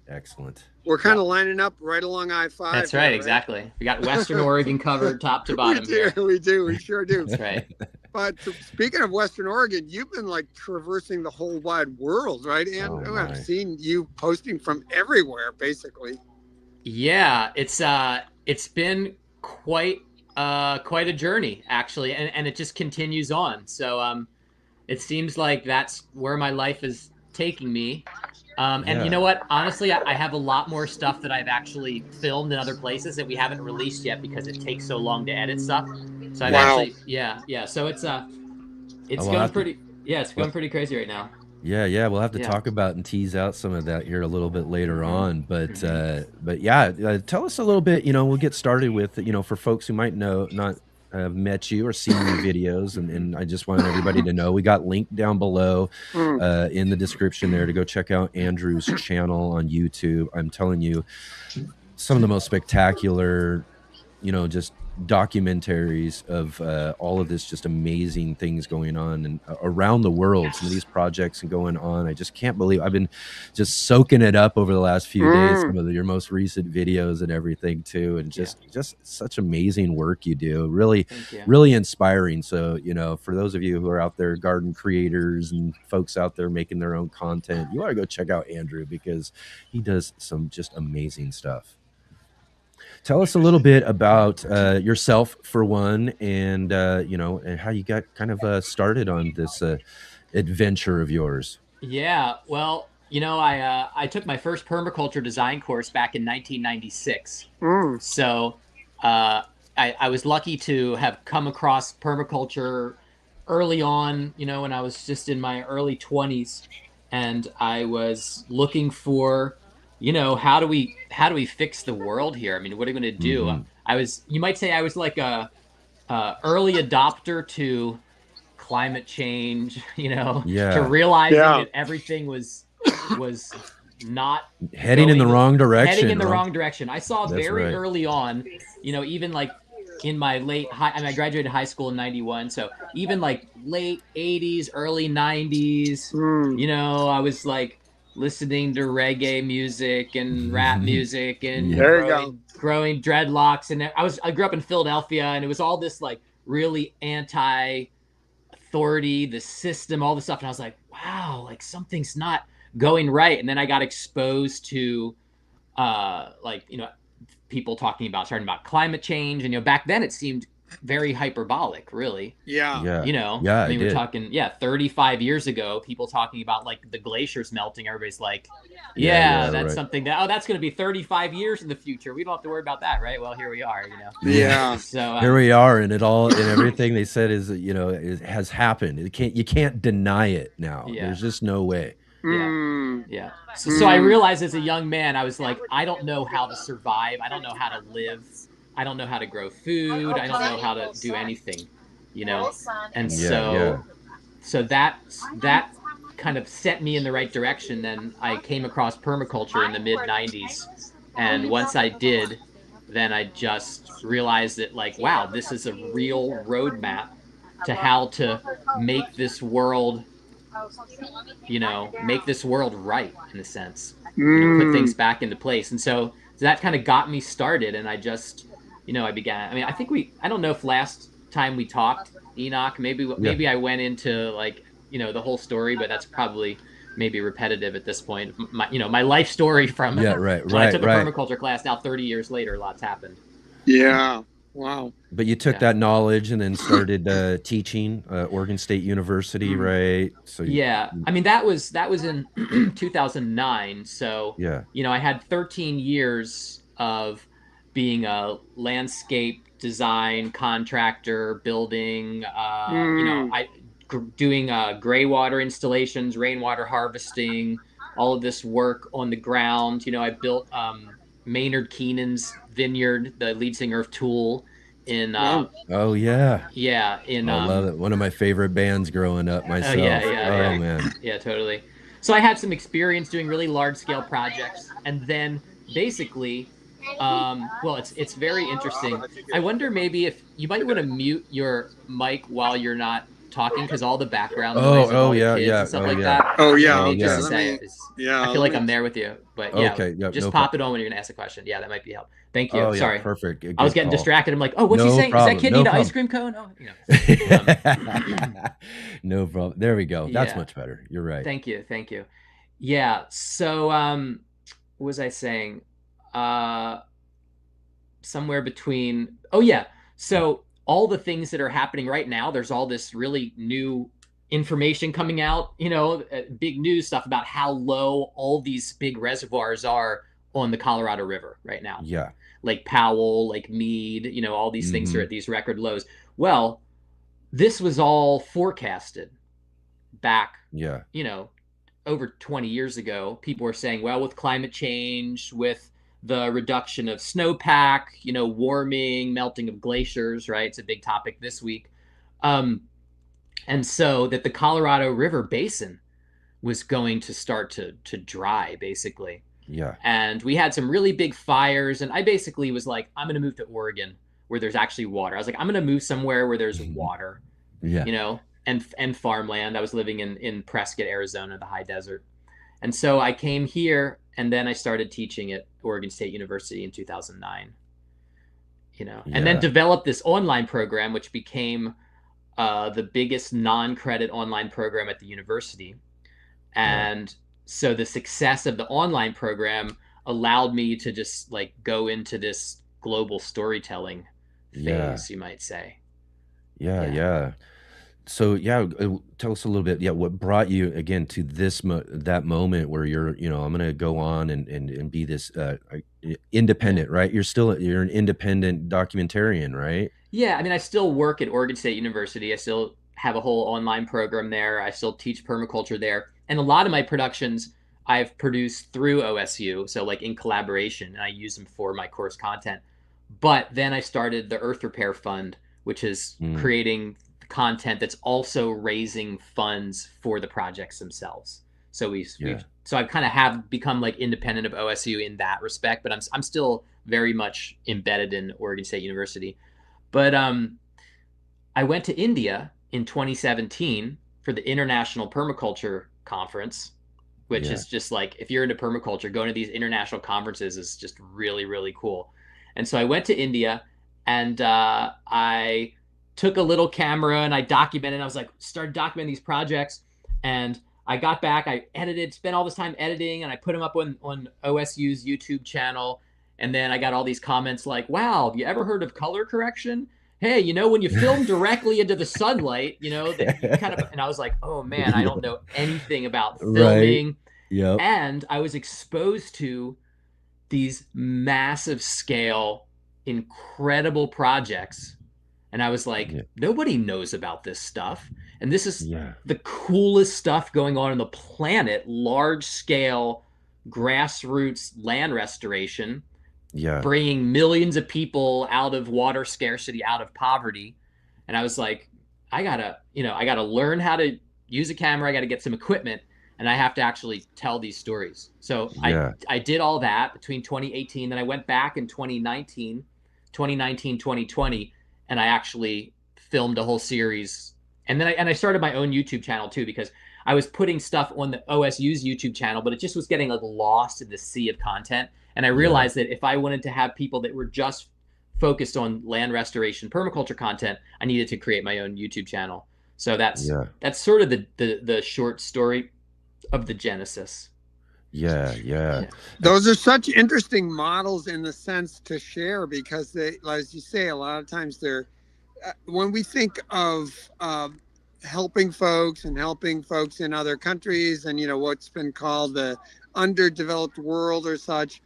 Excellent. We're kind of lining up right along I-5. That's right, exactly. We got Western Oregon covered top to bottom. We do. We sure do. That's right. But speaking of Western Oregon, you've been like traversing the whole wide world, right? And I've seen you posting from everywhere, basically. Yeah, it's been quite a journey, actually, and it just continues on. So it seems like that's where my life is taking me. And you know what? Honestly, I have a lot more stuff that I've actually filmed in other places that we haven't released yet because it takes so long to edit stuff. So I've actually, So it's going pretty, it's going pretty crazy right now. Yeah. We'll have to talk about and tease out some of that here a little bit later on. But tell us a little bit. We'll get started with for folks who might not have met you or seen your videos, and I just want everybody to know we got linked down below in the description there to go check out Andrew's channel on YouTube. I'm telling you, some of the most spectacular, just documentaries of all of this just amazing things going on and around the world. Some of these projects and going on, I just can't believe I've been just soaking it up over the last few days. Some of your most recent videos and everything too, and just such amazing work you do. Really inspiring. So for those of you who are out there, garden creators and folks out there making their own content, you ought to go check out Andrew because he does some just amazing stuff. Tell us a little bit about yourself, for one, and and how you got kind of started on this adventure of yours. Yeah, well, I took my first permaculture design course back in 1996. So I was lucky to have come across permaculture early on, when I was just in my early 20s, and I was looking for how do we fix the world here? I mean, what are we going to do? You might say I was like a early adopter to climate change, to realizing that everything was was not heading in the wrong direction. Heading in the wrong direction. I saw That's very right. early on, even like in my I graduated high school in 91. So even like late 80s, early 90s, I was like listening to reggae music and rap music and growing dreadlocks. And I grew up in Philadelphia, and it was all this like really anti-authority, the system, all this stuff. And I was like, wow, like something's not going right. And then I got exposed to people starting about climate change, and back then it seemed very hyperbolic, really. We're talking 35 years ago, people talking about like the glaciers melting. Everybody's like, that's something that's going to be 35 years in the future, we don't have to worry about that, right? Well, here we are. So here we are, and everything they said is it has happened. You can't deny it now. There's just no way. So I realized as a young man, I was like, I don't know how to survive. I don't know how to live. I don't know how to grow food. I don't know how to do anything, And so that kind of set me in the right direction. Then I came across permaculture in the mid 90s. And once I did, then I just realized that like, wow, this is a real roadmap to how to make this world make this world right, in a sense, put things back into place. And so that kind of got me started. And I just, I began, I don't know if last time we talked, Enoch, maybe I went into like, the whole story, but that's probably maybe repetitive at this point. My life story from when I took a permaculture class. Now 30 years later, lots happened. Yeah. Wow. But you took that knowledge and then started teaching Oregon State University, right? So that was in 2009. So I had 13 years of being a landscape design contractor, building, doing gray water installations, rainwater harvesting, all of this work on the ground. I built Maynard Keenan's vineyard, the lead singer of Tool, in I love it. One of my favorite bands growing up myself. Man, totally. So I had some experience doing really large scale projects, and then basically it's very interesting. I wonder maybe if you might want to mute your mic while you're not talking, because all the background noise of all the kids and stuff like that. I feel like I'm there with you, but just pop it on when you're gonna ask a question. That might be help. Thank you. Sorry, perfect. Good I was getting distracted. I'm like, oh, what's he saying? Problem. Is that kid need an ice cream cone? No problem. There we go. That's much better. You're right. Thank you. Yeah. So what was I saying? Somewhere between. So all the things that are happening right now, there's all this really new information coming out, big news stuff about how low all these big reservoirs are on the Colorado River right now. Lake Powell, Lake Mead, all these things are at these record lows. Well, this was all forecasted back, over 20 years ago. People were saying, well, with climate change, with the reduction of snowpack, warming, melting of glaciers, right? It's a big topic this week. And so that the Colorado River basin was going to start to dry, basically. And we had some really big fires, and I basically was like, I'm going to move to Oregon where there's actually water. I was like, I'm going to move somewhere where there's water, and farmland. I was living in Prescott, Arizona, the high desert. And so I came here, and then I started teaching at Oregon State University in 2009, and then developed this online program, which became the biggest non-credit online program at the university. And so the success of the online program allowed me to just like go into this global storytelling phase, you might say. So tell us a little bit. What brought you again to that moment where you're, I'm going to go on and be this independent, right? You're an independent documentarian, right? I still work at Oregon State University. I still have a whole online program there. I still teach permaculture there. And a lot of my productions I've produced through OSU, so like in collaboration, and I use them for my course content. But then I started the Earth Repair Fund, which is creating content that's also raising funds for the projects themselves. So so I've kind of have become like independent of OSU in that respect, but I'm still very much embedded in Oregon State University. But I went to India in 2017 for the International Permaculture Conference, which is just like, if you're into permaculture, going to these international conferences is just really, really cool. And so I went to India, and I took a little camera and I documented. I was like, started documenting these projects, and I got back, I edited, spent all this time editing, and I put them up on OSU's YouTube channel. And then I got all these comments like, wow, have you ever heard of color correction? Hey, when you film directly into the sunlight, that you kind of, and I was like, oh man, I don't know anything about filming. Right. Yep. And I was exposed to these massive scale, incredible projects. And I was like, nobody knows about this stuff. And this is the coolest stuff going on the planet, large scale grassroots land restoration, bringing millions of people out of water scarcity, out of poverty. And I was like, I gotta learn how to use a camera. I got to get some equipment, and I have to actually tell these stories. So I did all that between 2018. Then I went back in 2019, 2020, and I actually filmed a whole series. And then I started my own YouTube channel too, because I was putting stuff on the OSU's YouTube channel, but it just was getting like lost in the sea of content. And I realized that if I wanted to have people that were just focused on land restoration, permaculture content, I needed to create my own YouTube channel. So that's sort of the short story of the genesis. Yeah. Those are such interesting models in the sense to share, because they, as you say, a lot of times they're, when we think of helping folks in other countries, and what's been called the underdeveloped world or such,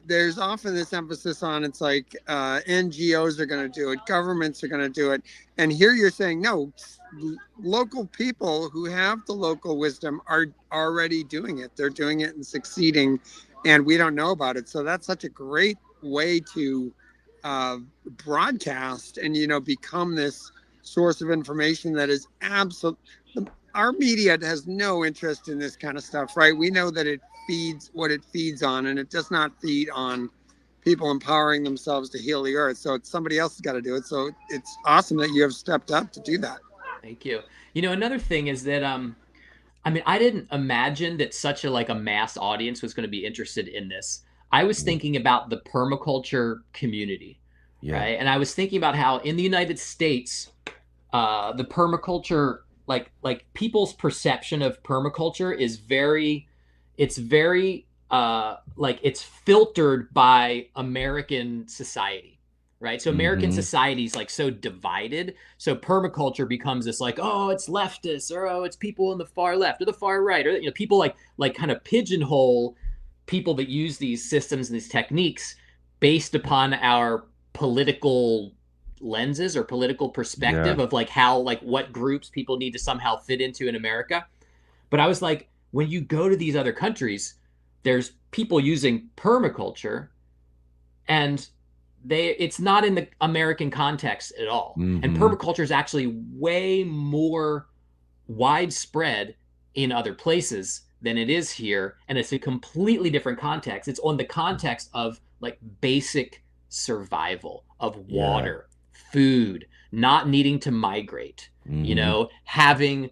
there's often this emphasis on, it's like NGOs are going to do it, governments are going to do it, and here you're saying no, local people who have the local wisdom are already doing it. They're doing it and succeeding, and we don't know about it. So that's such a great way to broadcast and become this source of information that is absolute. Our media has no interest in this kind of stuff, right? We know that it feeds what it feeds on, and it does not feed on people empowering themselves to heal the earth. So it's somebody else has got to do it. So it's awesome that you have stepped up to do that. Thank you. Another thing is that I didn't imagine that such a mass audience was going to be interested in this. I was thinking about the permaculture community, right? And I was thinking about how in the United States, the permaculture, like people's perception of permaculture is very it's filtered by American society, right? So American society is so divided. So permaculture becomes this oh, it's leftist, or oh, it's people in the far left or the far right, or people like kind of pigeonhole people that use these systems and these techniques based upon our political lenses or political perspective of how what groups people need to somehow fit into in America. But I was like, when you go to these other countries, there's people using permaculture, and it's not in the American context at all. And permaculture is actually way more widespread in other places than it is here, and it's a completely different context. It's on the context of basic survival, of water, food, not needing to migrate, having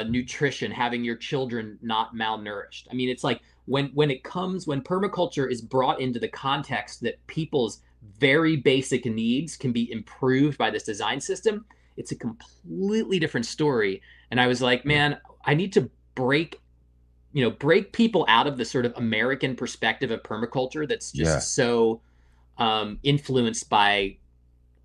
nutrition, having your children not malnourished. I mean, it's when permaculture is brought into the context that people's very basic needs can be improved by this design system, it's a completely different story. And I was like, man, I need to break people out of the sort of American perspective of permaculture that's just so influenced by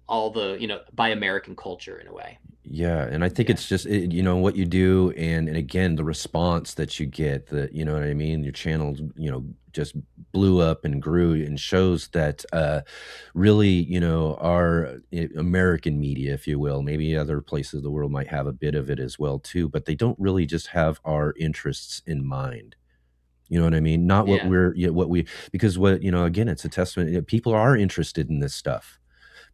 all the, by American culture in a way. Yeah. And I think it's just, what you do. And again, the response that you get, you know what I mean? Your channel, just blew up and grew, and shows that really, our American media, if you will, maybe other places of the world might have a bit of it as well too, but they don't really just have our interests in mind. You know what I mean? Not what because again, it's a testament. People are interested in this stuff.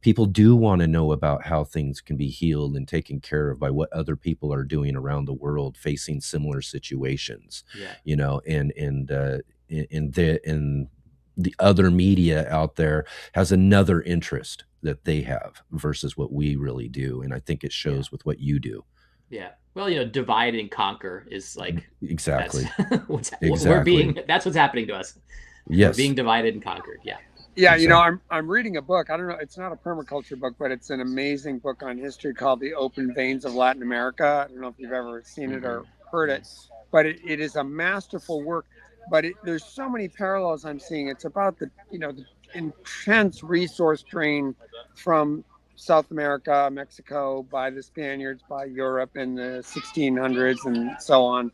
people do want to know about how things can be healed and taken care of by what other people are doing around the world facing similar situations. Yeah. You know, and the other media out there has another interest that they have versus what we really do, and I think it shows with what you do. Yeah. Well, you know, divide and conquer is like Exactly. that's Exactly. that's what's happening to us. Yes. We're being divided and conquered. Yeah. Yeah, Exactly. you know, I'm reading a book. I don't know, it's not a permaculture book, but it's an amazing book on history called The Open Veins of Latin America. I don't know if you've ever seen it or heard it, but it is a masterful work. But there's so many parallels I'm seeing. It's about the intense resource drain from South America, Mexico, by the Spaniards, by Europe in the 1600s and so on.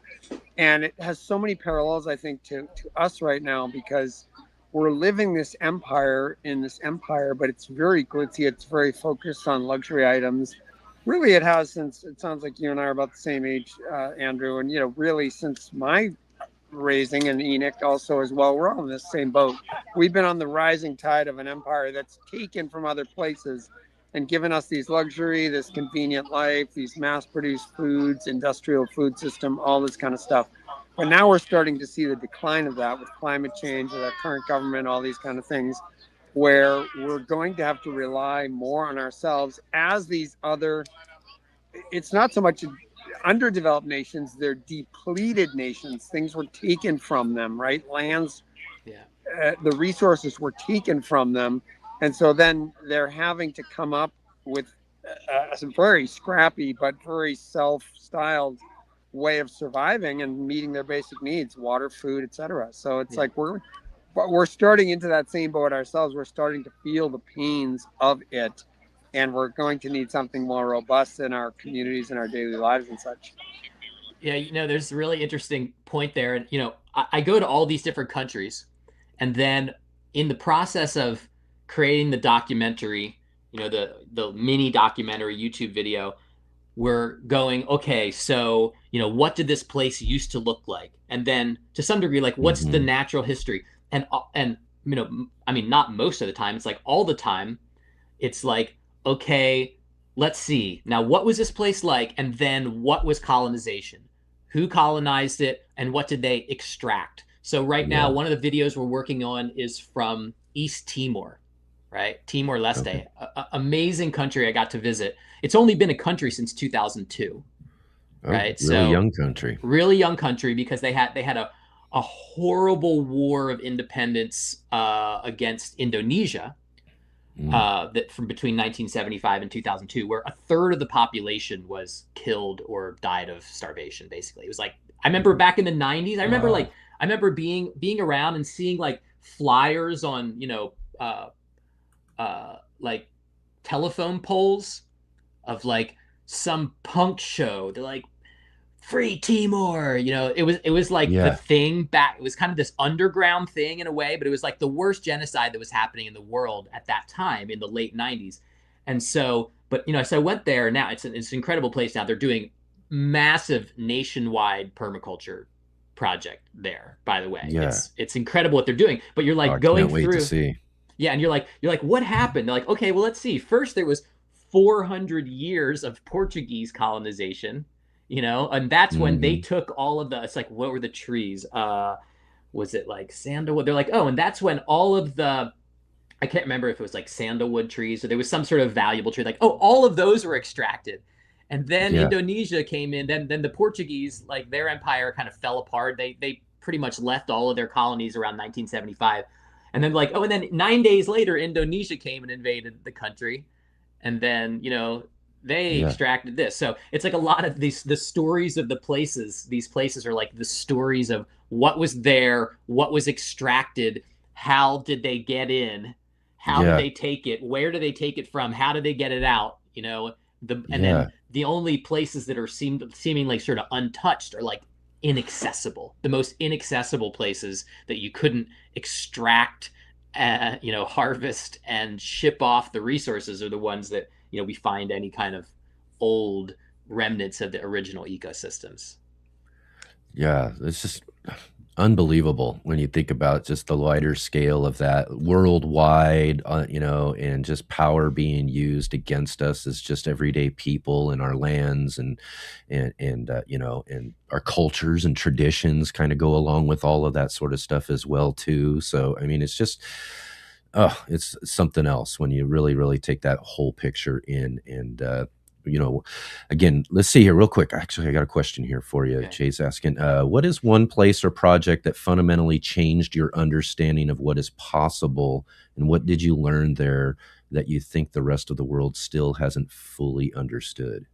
And it has so many parallels, I think, to us right now, because we're living this empire, but it's very glitzy. It's very focused on luxury items. Really, it has since, it sounds like you and I are about the same age, Andrew. And, really since my raising, and Enoch also as well, we're all in the same boat. We've been on the rising tide of an empire that's taken from other places and given us these luxury, this convenient life, these mass-produced foods, industrial food system, all this kind of stuff. But now we're starting to see the decline of that with climate change, with our current government, all these kind of things, where we're going to have to rely more on ourselves as these other, it's not so much underdeveloped nations, they're depleted nations. Things were taken from them, right? Lands, the resources were taken from them. And so then they're having to come up with a very scrappy, but very self-styled way of surviving and meeting their basic needs, water, food, etc. So it's like we're starting into that same boat ourselves. We're starting to feel the pains of it, and we're going to need something more robust in our communities and our daily lives and such. Yeah, there's a really interesting point there. And, I go to all these different countries, and then in the process of creating the documentary, the mini documentary YouTube video, we're going, okay, so, what did this place used to look like? And then to some degree, like, what's the natural history? And, I mean, not most of the time, it's like all the time, it's like, okay, let's see. Now, what was this place like? And then what was colonization? Who colonized it? And what did they extract? So right now, one of the videos we're working on is from East Timor, right? Timor-Leste, amazing country I got to visit. It's only been a country since 2002, right? Really young country. Really young country, because they had a horrible war of independence against Indonesia. That from between 1975 and 2002, where a third of the population was killed or died of starvation. Basically, it was like, I remember back in the 90s. I remember being around and seeing like flyers on like telephone poles of like some punk show. They're like, Free Timor, it was like the thing back. It was kind of this underground thing in a way, but it was like the worst genocide that was happening in the world at that time in the late 90s. And so, but so I went there. Now it's an incredible place. Now they're doing massive nationwide permaculture project there, by the way. It's incredible what they're doing, but you're like going through. To see. Yeah, and you're like, what happened? They're like, okay, well, let's see. First, there was 400 years of Portuguese colonization. And that's when they took all of it's like, what were the trees? Was it like sandalwood? They're like, oh, and that's when all of I can't remember if it was like sandalwood trees or there was some sort of valuable tree. Like, oh, all of those were extracted. And then Indonesia came in. Then the Portuguese, like their empire kind of fell apart. They pretty much left all of their colonies around 1975. And then like, oh, and then 9 days later, Indonesia came and invaded the country. And then, they extracted this. So it's like a lot of the stories of the places. These places are like the stories of what was there, what was extracted, how did they get in, how did they take it, where do they take it from, how do they get it out, then the only places that are seemingly sort of untouched are like inaccessible. The most inaccessible places that you couldn't extract, harvest and ship off the resources are the ones that we find any kind of old remnants of the original ecosystems. Yeah, it's just Unbelievable when you think about just the wider scale of that worldwide, and just power being used against us as just everyday people and our lands and our cultures and traditions kind of go along with all of that sort of stuff as well too. So I mean, it's just, oh, it's something else when you really, really take that whole picture in. And again, let's see here real quick. Actually, I got a question here for you. Okay. Jay's asking, what is one place or project that fundamentally changed your understanding of what is possible, and what did you learn there that you think the rest of the world still hasn't fully understood?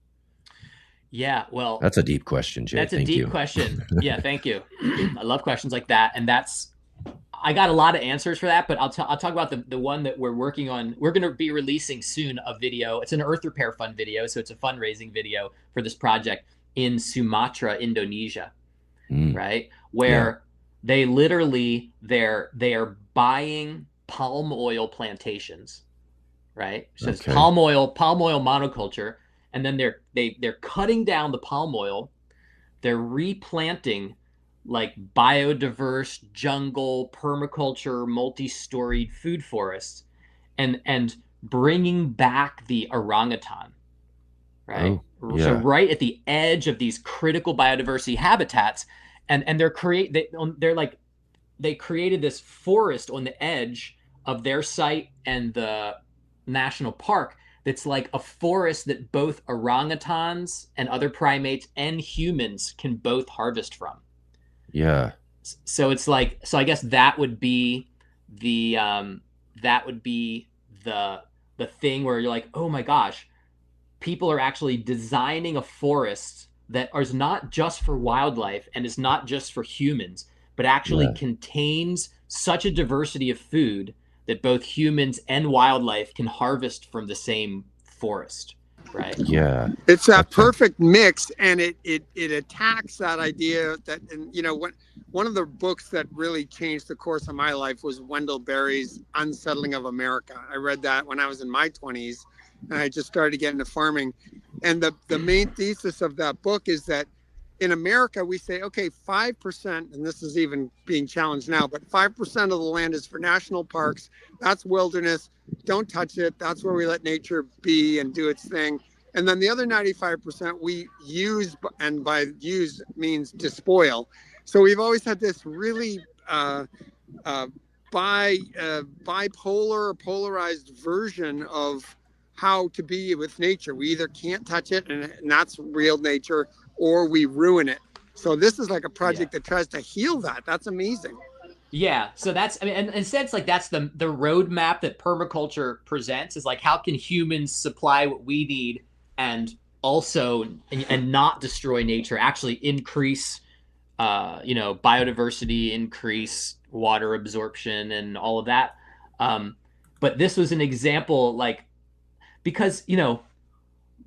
Yeah, well, That's a deep question, Jay. that's a Thank deep you. question. Yeah, thank you. I love questions like that, and I got a lot of answers for that, but I'll talk about the one that we're working on. We're going to be releasing soon a video. It's an Earth Repair Fund video, so it's a fundraising video for this project in Sumatra, Indonesia, right? Where they literally they are buying palm oil plantations, right? So it's palm oil monoculture, and then they're cutting down the palm oil, they're replanting like biodiverse jungle, permaculture, multi-storied food forests, and bringing back the orangutan, right? Oh, yeah. So right at the edge of these critical biodiversity habitats, and they created this forest on the edge of their site and the national park that's like a forest that both orangutans and other primates and humans can both harvest from. Yeah. So it's like, so I guess that would be the the thing where you're like, oh my gosh, people are actually designing a forest that is not just for wildlife and is not just for humans, but actually contains such a diversity of food that both humans and wildlife can harvest from the same forest. Right. Yeah. It's that perfect mix, and it attacks that idea that, and one of the books that really changed the course of my life was Wendell Berry's Unsettling of America. I read that when I was in my 20s, and I just started getting into farming. And the main thesis of that book is that in America, we say, okay, 5%, and this is even being challenged now, but 5% of the land is for national parks. That's wilderness. Don't touch it. That's where we let nature be and do its thing. And then the other 95% we use, and by use means despoil. So we've always had this really bipolar, polarized version of how to be with nature. We either can't touch it, and that's real nature, or we ruin it. So this is like a project that tries to heal that. That's amazing. Yeah. So that's, I mean, and instead it's like, that's the roadmap that permaculture presents, is like, how can humans supply what we need and also, and not destroy nature, actually increase, biodiversity, increase water absorption and all of that. But this was an example, like, because,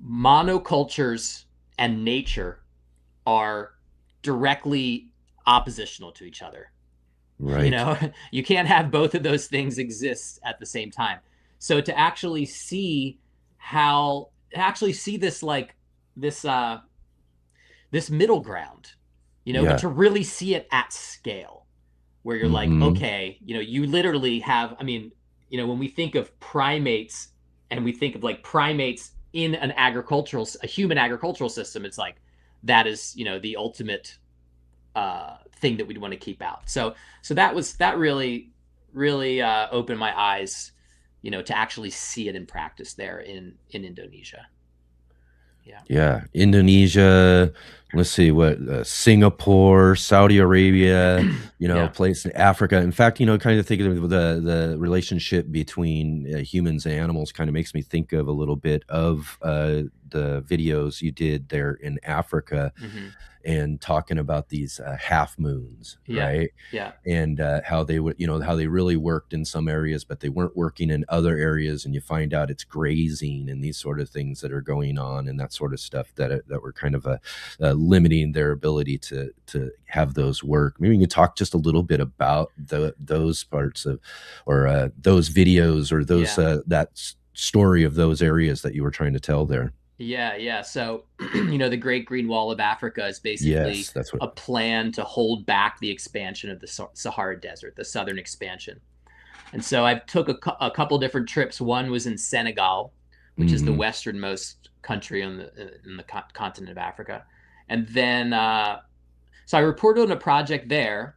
monocultures and nature are directly oppositional to each other. Right. You can't have both of those things exist at the same time. So to actually see this, like this middle ground, but to really see it at scale, where you're like, okay, you literally have, I mean, when we think of primates and we think of like primates in a human agricultural system, it's like, that is, the ultimate thing that we'd want to keep out. So that really opened my eyes, to actually see it in practice there in Indonesia. Yeah. Indonesia, let's see what, Singapore, Saudi Arabia, place in Africa. In fact, kind of think of the relationship between humans and animals kind of makes me think of a little bit of the videos you did there in Africa, and talking about these half moons, right? Yeah. And how they would, how they really worked in some areas, but they weren't working in other areas. And you find out it's grazing and these sort of things that are going on, and that sort of stuff that were kind of limiting their ability to have those work. Maybe you can talk just a little bit about those parts of, or those videos, or those that story of those areas that you were trying to tell there. Yeah. So, the Great Green Wall of Africa is Yes, basically that's what. a plan to hold back the expansion of the Sahara Desert, the southern expansion. And so I took a couple different trips. One was in Senegal, which is the Hmm. westernmost country on in the continent of Africa. And then, so I reported on a project there,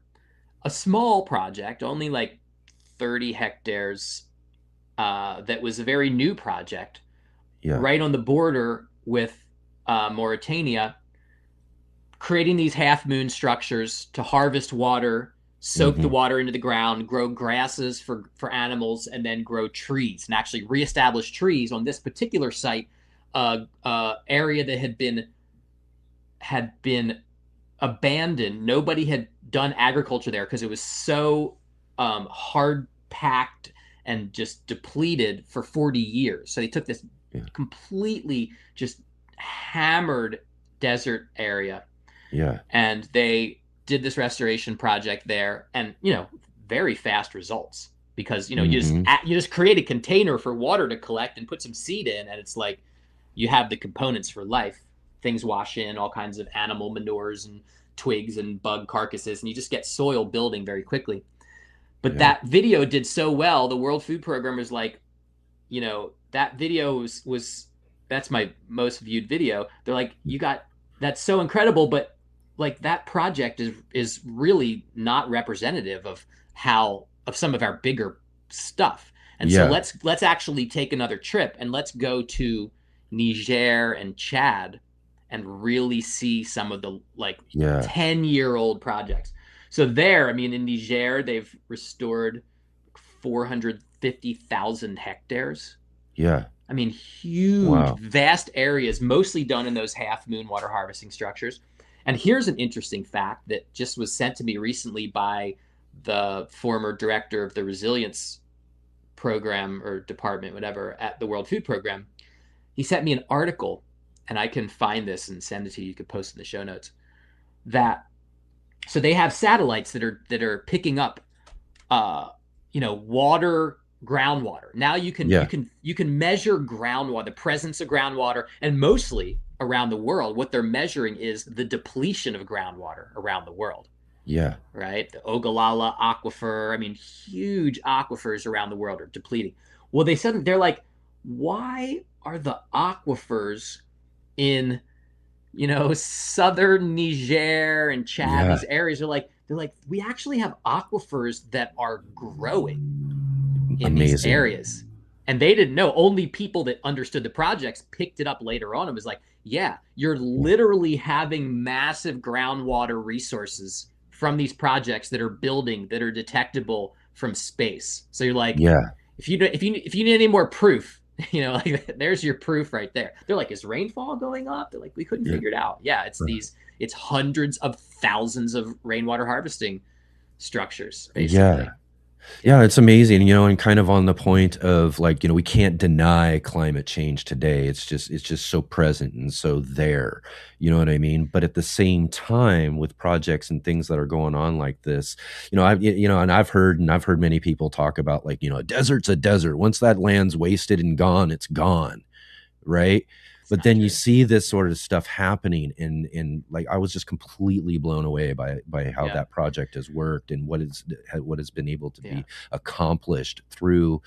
a small project, only like 30 hectares, that was a very new project Yeah. right on the border with Mauritania, creating these half moon structures to harvest water, soak the Hmm. water into the ground, grow grasses for animals, and then grow trees and actually reestablish trees on this particular site, area that had been abandoned. Nobody had done agriculture there because it was so hard packed and just depleted for 40 years. So they took this Yeah. completely just hammered desert area Yeah. and they did this restoration project there, and very fast results because Hmm. you just create a container for water to collect and put some seed in, and it's like you have the components for life. Things wash in, all kinds of animal manures and twigs and bug carcasses, and you just get soil building very quickly. But Yeah. that video did so well, the World Food Program was like, that video was that's my most viewed video. They're like, you got that's so incredible, but like that project is really not representative of how of some of our bigger stuff. And so Yeah. let's actually take another trip and let's go to Niger and Chad and really see some of the like Yeah. 10-year-old projects. So there, I mean, in Niger, they've restored 450,000 hectares. Yeah. I mean, huge, Wow. vast areas, mostly done in those half moon water harvesting structures. And here's an interesting fact that just was sent to me recently by the former director of the resilience program or department, whatever, at the World Food Program. He sent me an article, and I can find this and send it to you. You could post in the show notes. That so they have satellites that are picking up water, groundwater. Now you can you Yeah. can you can measure groundwater, the presence of groundwater, and mostly around the world, what they're measuring is the depletion of groundwater around the world. Yeah. Right, the Ogallala aquifer. I mean, huge aquifers around the world are depleting. Well, they're like, why are the aquifers in southern Niger and Chad, Yeah. these areas are like, they're like, we actually have aquifers that are growing in these Amazing. areas. And they didn't know. Only people that understood the projects picked it up later on and was like, yeah, you're literally having massive groundwater resources from these projects that are building that are detectable from space. So you're like, Yeah. if you need any more proof, like there's your proof right there. They're like, is rainfall going up? They're like, we couldn't Yeah. figure it out. Yeah, it's hundreds of thousands of rainwater harvesting structures, basically. Yeah. Yeah, it's amazing, and kind of on the point of like, we can't deny climate change today. It's just so present and so there. You know what I mean? But at the same time, with projects and things that are going on like this, and I've heard many people talk about like, a desert's a desert. Once that land's wasted and gone, it's gone, right? It's But not then you true. see this sort of stuff happening, and like I was just completely blown away by how Yeah. that project has worked and what has been able to Yeah. be accomplished through,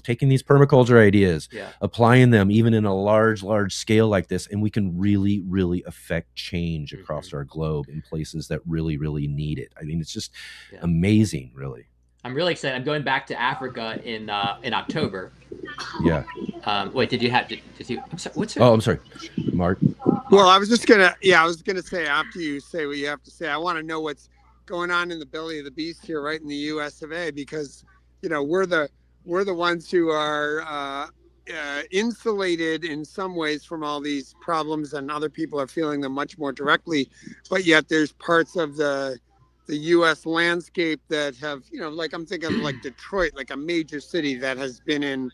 taking these permaculture ideas, Yeah. applying them even in a large scale like this, and we can really, really affect change across our globe in places that really, really need it. I mean, it's just Yeah. amazing, really. I'm really excited. I'm going back to Africa in October. Yeah. Wait, did you? I'm sorry. What's Oh, I'm sorry, Mark. Well, I was gonna say after you say what you have to say, I want to know what's going on in the belly of the beast here, right in the U.S. of A. Because we're the ones who are insulated in some ways from all these problems, and other people are feeling them much more directly. But yet, there's parts of the U.S. landscape that have, like I'm thinking of like Detroit, like a major city that has been in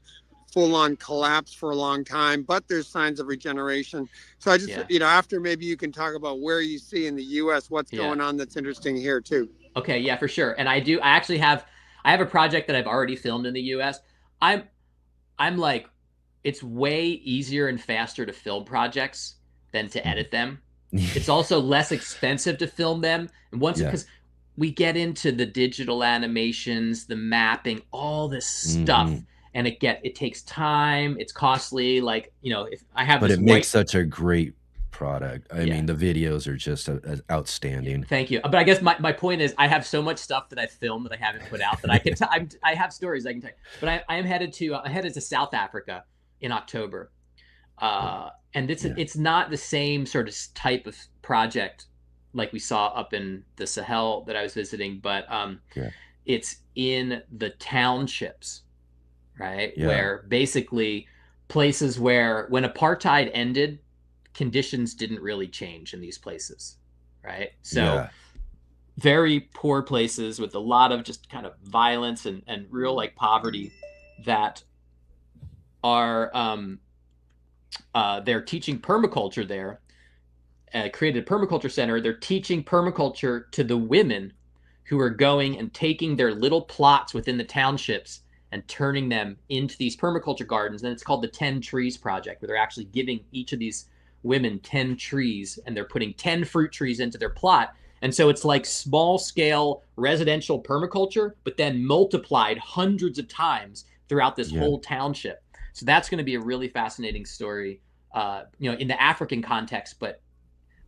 full-on collapse for a long time, but there's signs of regeneration. So I just, after maybe you can talk about where you see in the U.S. what's going on that's interesting here too. Okay, yeah, for sure. And I actually have a project that I've already filmed in the U.S. I'm like it's way easier and faster to film projects than to edit them. It's also less expensive to film them. And once, because we get into the digital animations, the mapping, all this stuff, and it takes time. It's costly. Like, if I have, but it makes such a great product. I mean, the videos are just outstanding. Thank you. But I guess my point is, I have so much stuff that I filmed that I haven't put out that I can. I have stories I can tell you. But I am headed to South Africa in October, and it's not the same sort of type of project like we saw up in the Sahel that I was visiting, but it's in the townships, right? Yeah. Where basically places where when apartheid ended, conditions didn't really change in these places, right? So very poor places with a lot of just kind of violence and real like poverty that are they're teaching permaculture there. Created a permaculture center. They're teaching permaculture to the women who are going and taking their little plots within the townships and turning them into these permaculture gardens. And it's called the 10 Trees Project, where they're actually giving each of these women 10 trees, and they're putting 10 fruit trees into their plot. And so it's like small scale residential permaculture, but then multiplied hundreds of times throughout this whole township. So that's going to be a really fascinating story, in the African context, but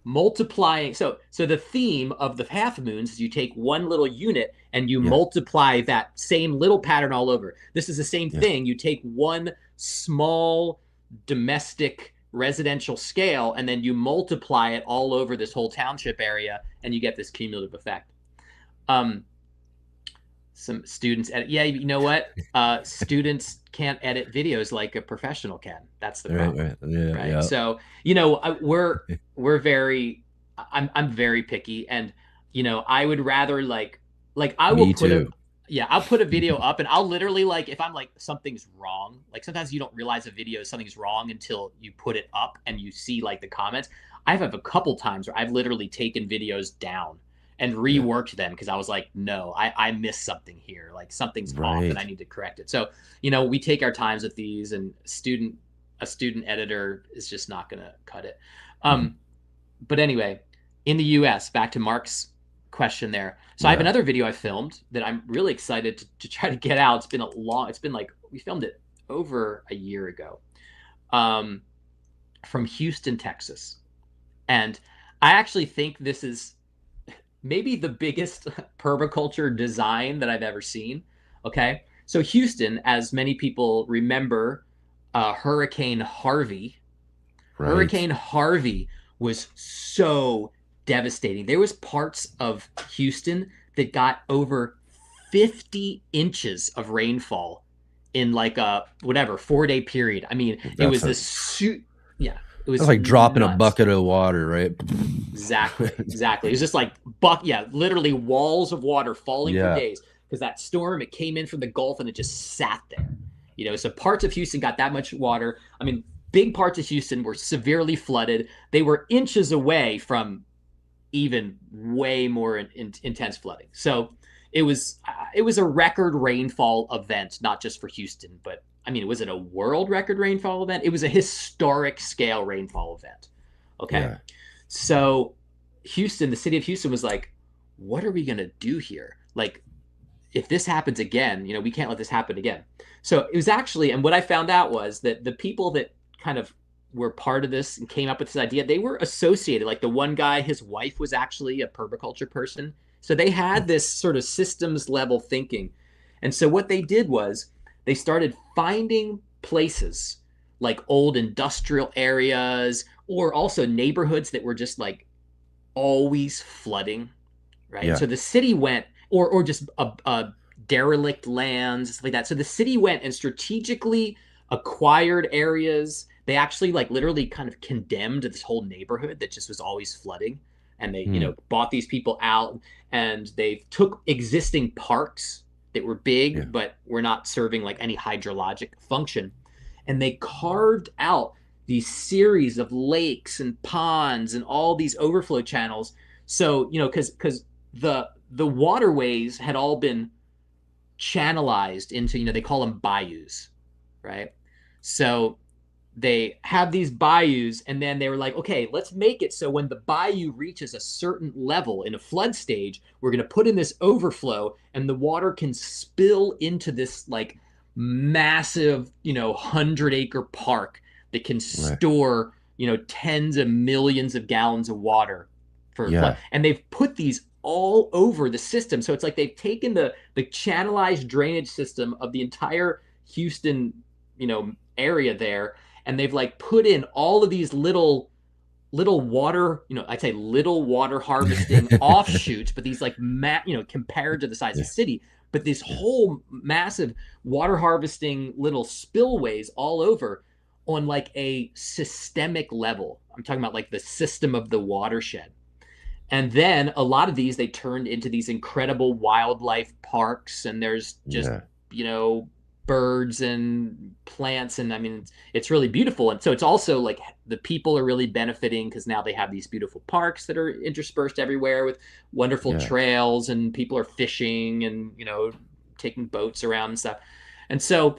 multiplying. So the theme of the half moons is you take one little unit and you multiply that same little pattern all over. This is the same thing. You take one small domestic residential scale and then you multiply it all over this whole township area and you get this cumulative effect. Some students edit. Yeah, you know what? Students can't edit videos like a professional can. That's the problem. Right. Yeah. So, we're very, I'm very picky, and I would rather I'll put a video up and I'll literally if I'm like something's wrong, like sometimes you don't realize a video something's wrong until you put it up and you see like the comments. I've had a couple times where I've literally taken videos down and reworked them because I was like, no, I missed something here. Like something's off and I need to correct it. So, we take our times with these, and a student editor is just not going to cut it. But anyway, in the US, back to Mark's question there. So I have another video I filmed that I'm really excited to try to get out. We filmed it over a year ago, from Houston, Texas. And I actually think this is maybe the biggest permaculture design that I've ever seen. Okay. So Houston, as many people remember, Hurricane Harvey. Right. Hurricane Harvey was so devastating. There was parts of Houston that got over 50 inches of rainfall in like a 4-day period. I mean, it was it was like dropping a bucket of water, right? Exactly. It was just like literally walls of water falling for days because that storm, it came in from the Gulf and it just sat there. So parts of Houston got that much water. I mean, big parts of Houston were severely flooded. They were inches away from even way more intense flooding. So it was a record rainfall event, not just for Houston, but I mean, was it a world record rainfall event? It was a historic scale rainfall event. Okay. Yeah. So Houston, the city of Houston was like, what are we going to do here? Like, if this happens again, we can't let this happen again. So it was actually, and what I found out was that the people that kind of were part of this and came up with this idea, they were associated. Like the one guy, his wife was actually a permaculture person. So they had this sort of systems level thinking. And so what they did was they started finding places like old industrial areas or also neighborhoods that were just like always flooding, right? Yeah. So the city went, or just derelict lands, stuff like that. So the city went and strategically acquired areas. They actually literally kind of condemned this whole neighborhood that just was always flooding. And they, bought these people out, and they took existing parks that were big, but were not serving like any hydrologic function. And they carved out these series of lakes and ponds and all these overflow channels. So, because the waterways had all been channelized into, they call them bayous, right? So they have these bayous, and then they were like, okay, let's make it so when the bayou reaches a certain level in a flood stage, we're going to put in this overflow, and the water can spill into this like massive, 100-acre park that can store, tens of millions of gallons of water for flood. And they've put these all over the system. So it's like they've taken the channelized drainage system of the entire Houston, area there, and they've like put in all of these little water, I'd say little water harvesting offshoots, but these like compared to the size of the city, but this whole massive water harvesting little spillways all over on like a systemic level. I'm talking about like the system of the watershed. And then a lot of these, they turned into these incredible wildlife parks, and there's just, birds and plants. And I mean, it's really beautiful. And so it's also like the people are really benefiting because now they have these beautiful parks that are interspersed everywhere with wonderful trails, and people are fishing and, taking boats around and stuff. And so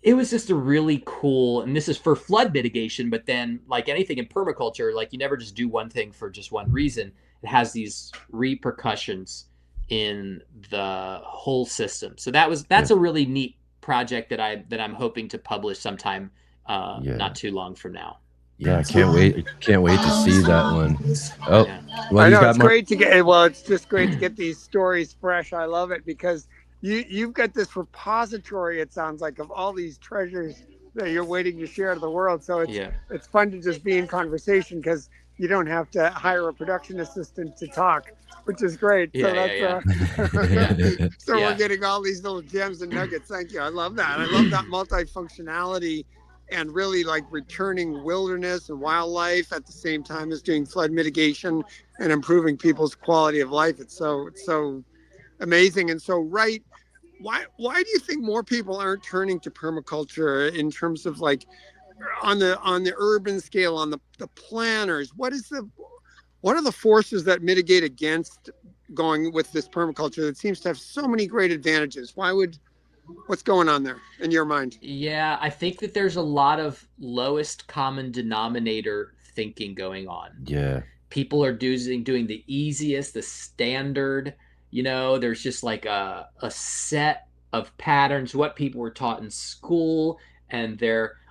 it was just a really cool, and this is for flood mitigation, but then like anything in permaculture, like you never just do one thing for just one reason. It has these repercussions in the whole system. So that's a really neat project that I'm hoping to publish sometime not too long from now. Yeah, I can't wait to see that one. Oh, well, I know, it's great to get, well, it's just great to get these stories fresh. I love it because you've got this repository, it sounds like, of all these treasures that you're waiting to share to the world. So it's fun to just be in conversation because you don't have to hire a production assistant to talk, which is great. So we're getting all these little gems and nuggets. Thank you. I love that. I love that multifunctionality and really like returning wilderness and wildlife at the same time as doing flood mitigation and improving people's quality of life. It's so amazing. And so, why do you think more people aren't turning to permaculture in terms of like on the urban scale, on the planners? What are the forces that mitigate against going with this permaculture that seems to have so many great advantages? What's going on there in your mind? Yeah, I think that there's a lot of lowest common denominator thinking going on. Yeah. People are doing the easiest, the standard, there's just like a set of patterns, what people were taught in school. And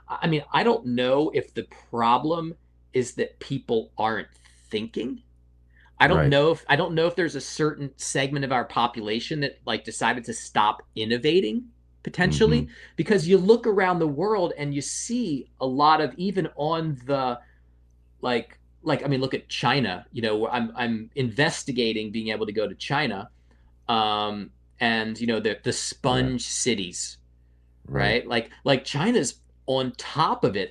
I don't know if the problem is that people aren't thinking. I don't know if there's a certain segment of our population that like decided to stop innovating potentially, because you look around the world and you see a lot of, even on the look at China, I'm investigating being able to go to China, and the sponge cities, right? Like China's on top of it.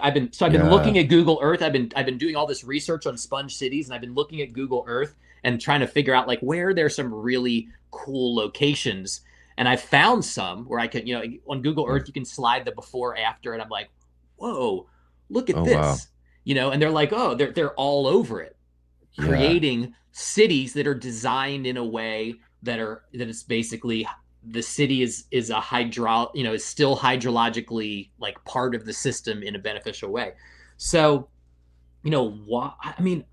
I've been looking at Google Earth. I've been doing all this research on sponge cities, and I've been looking at Google Earth and trying to figure out like where there's some really cool locations. And I found some where I could, on Google Earth, you can slide the before after, and I'm like, whoa, look at this, wow. And they're like, oh, they're all over it, creating cities that are designed in a way that is basically, the city is is still hydrologically like part of the system in a beneficial way. So, why? I mean,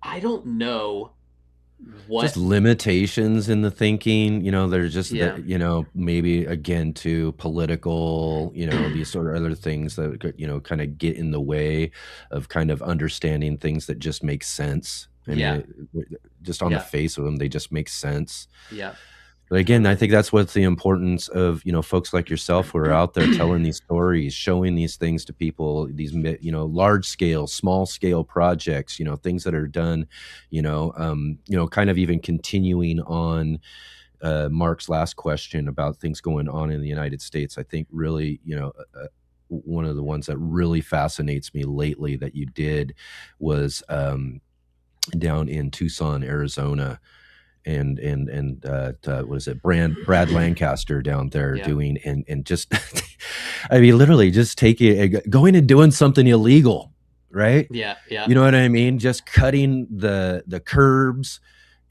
I don't know what, just limitations in the thinking. There's just maybe again to political, these sort of other things that kind of get in the way of kind of understanding things that just make sense. Just on the face of them, they just make sense. Yeah. But again, I think that's what's the importance of, folks like yourself who are out there telling these stories, showing these things to people, these, large scale, small scale projects, things that are done, kind of even continuing on Mark's last question about things going on in the United States. I think really, one of the ones that really fascinates me lately that you did was down in Tucson, Arizona. And what is it? Brad Lancaster down there doing and just, I mean, literally just going and doing something illegal, right? Yeah. You know what I mean? Just cutting the curbs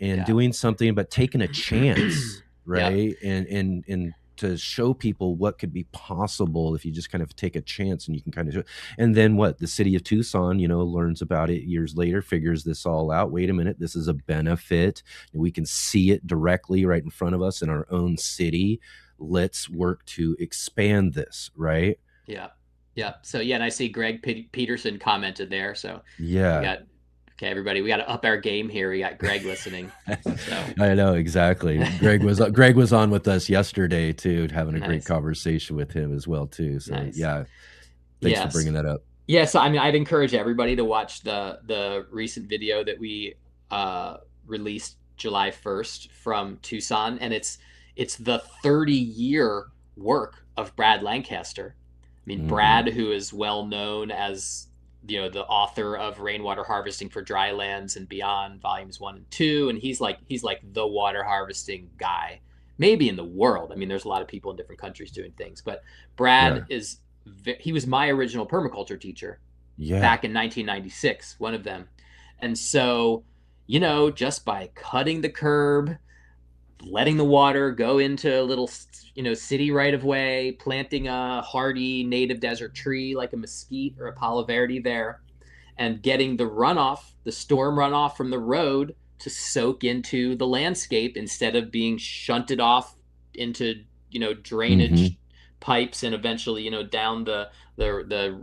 and doing something, but taking a chance, right? And to show people what could be possible if you just kind of take a chance and you can kind of show. And then what the city of Tucson, learns about it years later, figures this all out. Wait a minute, this is a benefit. We can see it directly right in front of us in our own city. Let's work to expand this, right? Yeah. So and I see Greg Peterson commented there. So yeah. Okay, everybody, we got to up our game here. We got Greg listening. So. I know, exactly. Greg was on with us yesterday too, having a great conversation with him as well too. So yeah, thanks for bringing that up. Yeah, so I mean, I'd encourage everybody to watch the recent video that we released July 1st from Tucson, and it's the 30-year work of Brad Lancaster. I mean, Brad, who is well known as the author of Rainwater Harvesting for Drylands and Beyond, volumes 1 and 2, and he's like the water harvesting guy, maybe in the world. I mean, there's a lot of people in different countries doing things, but Brad he was my original permaculture teacher back in 1996, one of them. And so, just by cutting the curb, letting the water go into a little, city right of way, planting a hardy native desert tree like a mesquite or a palo verde there, and getting the storm runoff from the road to soak into the landscape instead of being shunted off into, drainage pipes and eventually, down the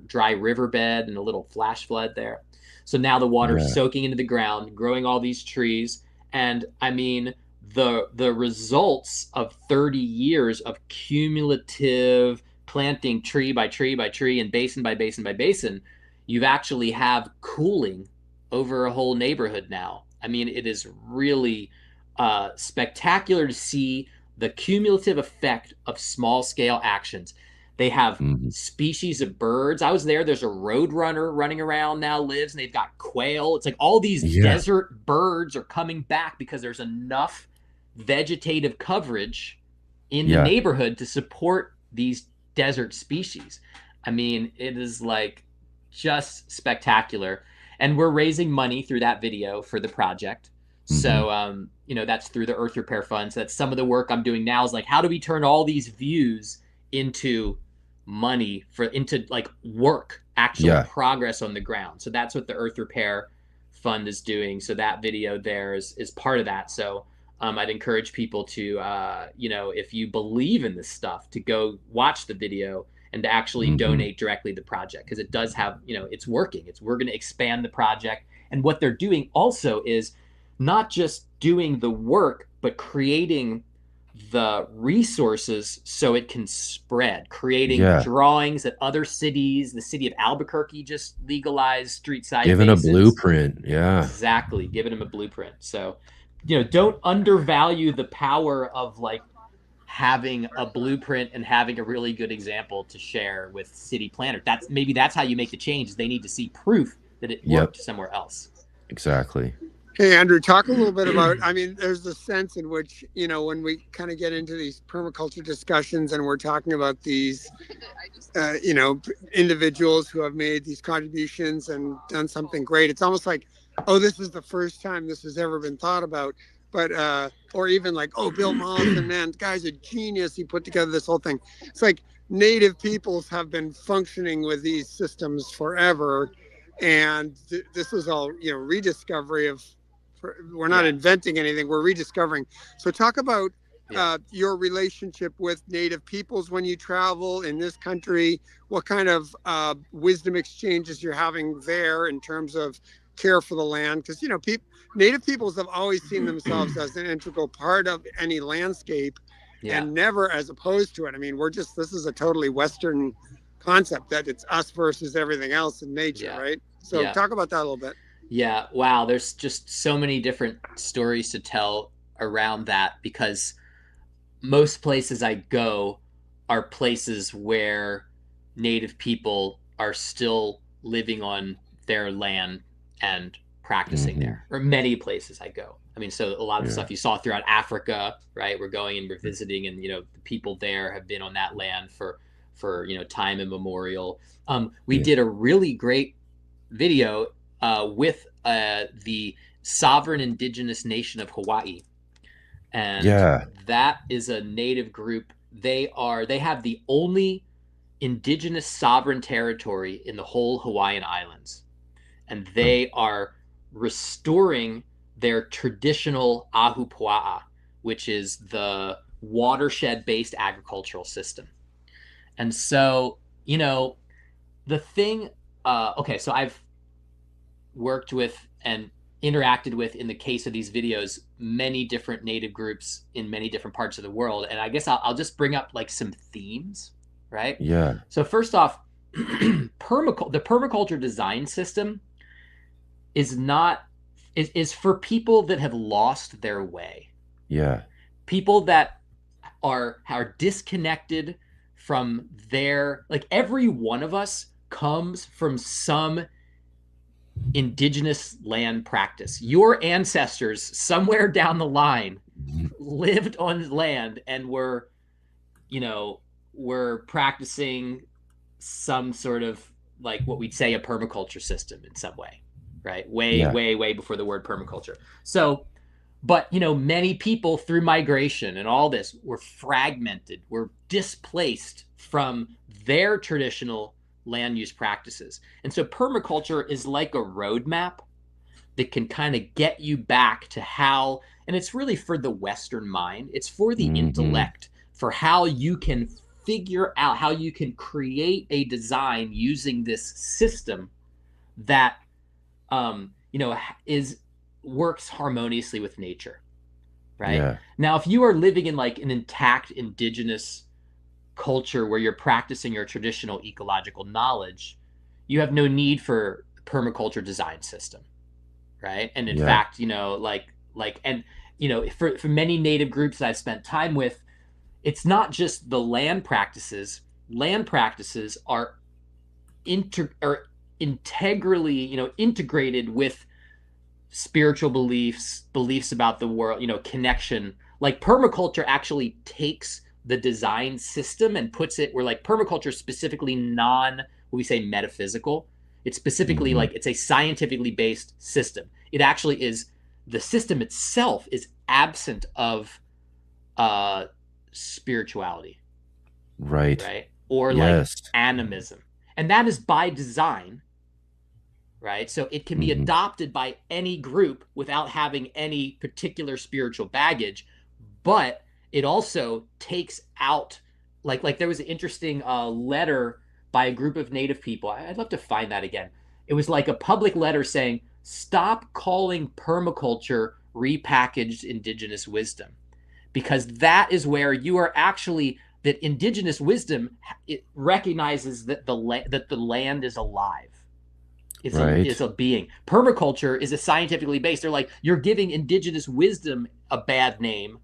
dry riverbed and a little flash flood there. So now the water's soaking into the ground, growing all these trees. And I mean, the results of 30 years of cumulative planting tree by tree by tree and basin by basin by basin, you've actually have cooling over a whole neighborhood now. I mean, it is really spectacular to see the cumulative effect of small scale actions. They have species of birds. I was there. There's a roadrunner running around now, lives, and they've got quail. It's like all these desert birds are coming back because there's enough vegetative coverage in the neighborhood to support these desert species. I mean, it is like just spectacular. And we're raising money through that video for the project. So, that's through the Earth Repair Fund. So that's some of the work I'm doing now is like, how do we turn all these views into money into like work, actual progress on the ground? So that's what the Earth Repair Fund is doing. So that video there is part of that. So I'd encourage people to, if you believe in this stuff, to go watch the video and to actually donate directly to the project, because it does have, it's working. We're going to expand the project. And what they're doing also is not just doing the work, but creating the resources so it can spread, creating drawings that other cities, the city of Albuquerque just legalized street side giving a blueprint. Exactly. Giving them a blueprint. So, don't undervalue the power of like having a blueprint and having a really good example to share with city planners. That's how you make the change. They need to see proof that it worked somewhere else. Exactly. Hey, Andrew, talk a little bit about, I mean, there's the sense in which, when we kind of get into these permaculture discussions and we're talking about these, individuals who have made these contributions and done something great, it's almost like, oh, this is the first time this has ever been thought about. But, or even like, oh, Bill Mollison, man, the guy's a genius. He put together this whole thing. It's like native peoples have been functioning with these systems forever. And this is all, rediscovery of, we're not inventing anything, we're rediscovering. So talk about your relationship with native peoples when you travel in this country, what kind of wisdom exchanges you're having there in terms of care for the land, because native peoples have always seen themselves as an integral part of any landscape and never as opposed to it. I mean, this is a totally Western concept that it's us versus everything else in nature, right? So talk about that a little bit. Yeah, wow, there's just so many different stories to tell around that, because most places I go are places where native people are still living on their land and practicing there, or many places I go. I mean, so a lot of the stuff you saw throughout Africa, right? We're going and we're visiting, and the people there have been on that land for time immemorial. We did a really great video with the sovereign indigenous nation of Hawaii, and that is a native group they have the only indigenous sovereign territory in the whole Hawaiian Islands, and they are restoring their traditional ahupua'a, which is the watershed-based agricultural system. And so, you know, the thing, okay, so I've worked with and interacted with, in the case of these videos, many different native groups in many different parts of the world. And I guess I'll just bring up like some themes, right? Yeah. So first off, the permaculture design system is for people that have lost their way. Yeah. People that are disconnected from their, like, every one of us comes from some indigenous land practice. Your ancestors somewhere down the line lived on land and were practicing some sort of, like, what we'd say a permaculture system in some way, right? Way before the word permaculture. So, but, you know, many people through migration and all this were fragmented, were displaced from their traditional land use practices. And so permaculture is like a roadmap that can kind of get you back to how, and it's really for the Western mind, it's for the intellect, for how you can figure out how you can create a design using this system that works harmoniously with nature, right? Yeah. Now, if you are living in like an intact indigenous culture where you're practicing your traditional ecological knowledge, you have no need for permaculture design system, right? And in fact, you know, for many native groups that I've spent time with, it's not just the land practices. Land practices are integrally, integrated with spiritual beliefs about the world, connection. Like permaculture actually takes the design system and puts it where, like, permaculture is specifically what we say metaphysical. It's specifically like it's a scientifically based system. It actually is, the system itself is absent of spirituality. Right. Or like animism. And that is by design. Right. So it can be adopted by any group without having any particular spiritual baggage, but it also takes out, like there was an interesting letter by a group of native people. I'd love to find that again. It was like a public letter saying, stop calling permaculture repackaged indigenous wisdom, because that is where you are actually, that indigenous wisdom, it recognizes that the land is alive. Is a being. Permaculture is a scientifically based. They're like, you're giving indigenous wisdom a bad name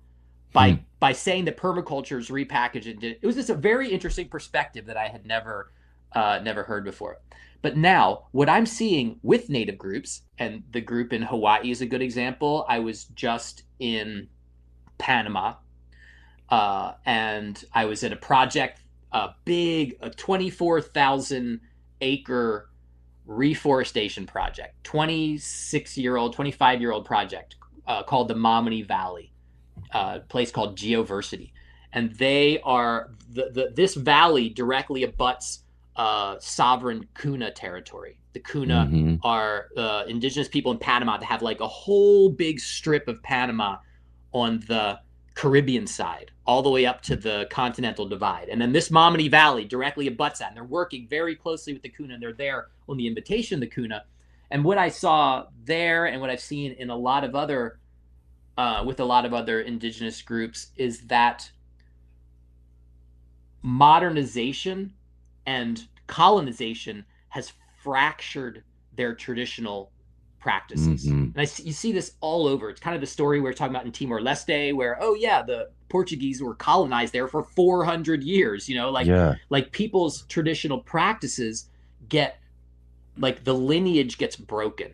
by saying that permaculture is repackaged. It was just a very interesting perspective that I had never heard before. But now, what I'm seeing with native groups, and the group in Hawaii is a good example. I was just in Panama, and I was at a project, a 24,000 acre reforestation project, 25-year-old project called the Mamoni Valley, place called Geoversity. And they are, this valley directly abuts sovereign Kuna territory. The Kuna are indigenous people in Panama that have like a whole big strip of Panama on the Caribbean side, all the way up to the Continental Divide. And then this Mamoni Valley directly abuts that. And they're working very closely with the Kuna, and they're there on the invitation of the Kuna. And what I saw there, and what I've seen in a lot of other, with a lot of other indigenous groups, is that modernization and colonization has fractured their traditional practices. And you see this all over. It's kind of the story we're talking about in Timor-Leste, where, oh yeah, the Portuguese were colonized there for 400 years, like people's traditional practices get, like, the lineage gets broken.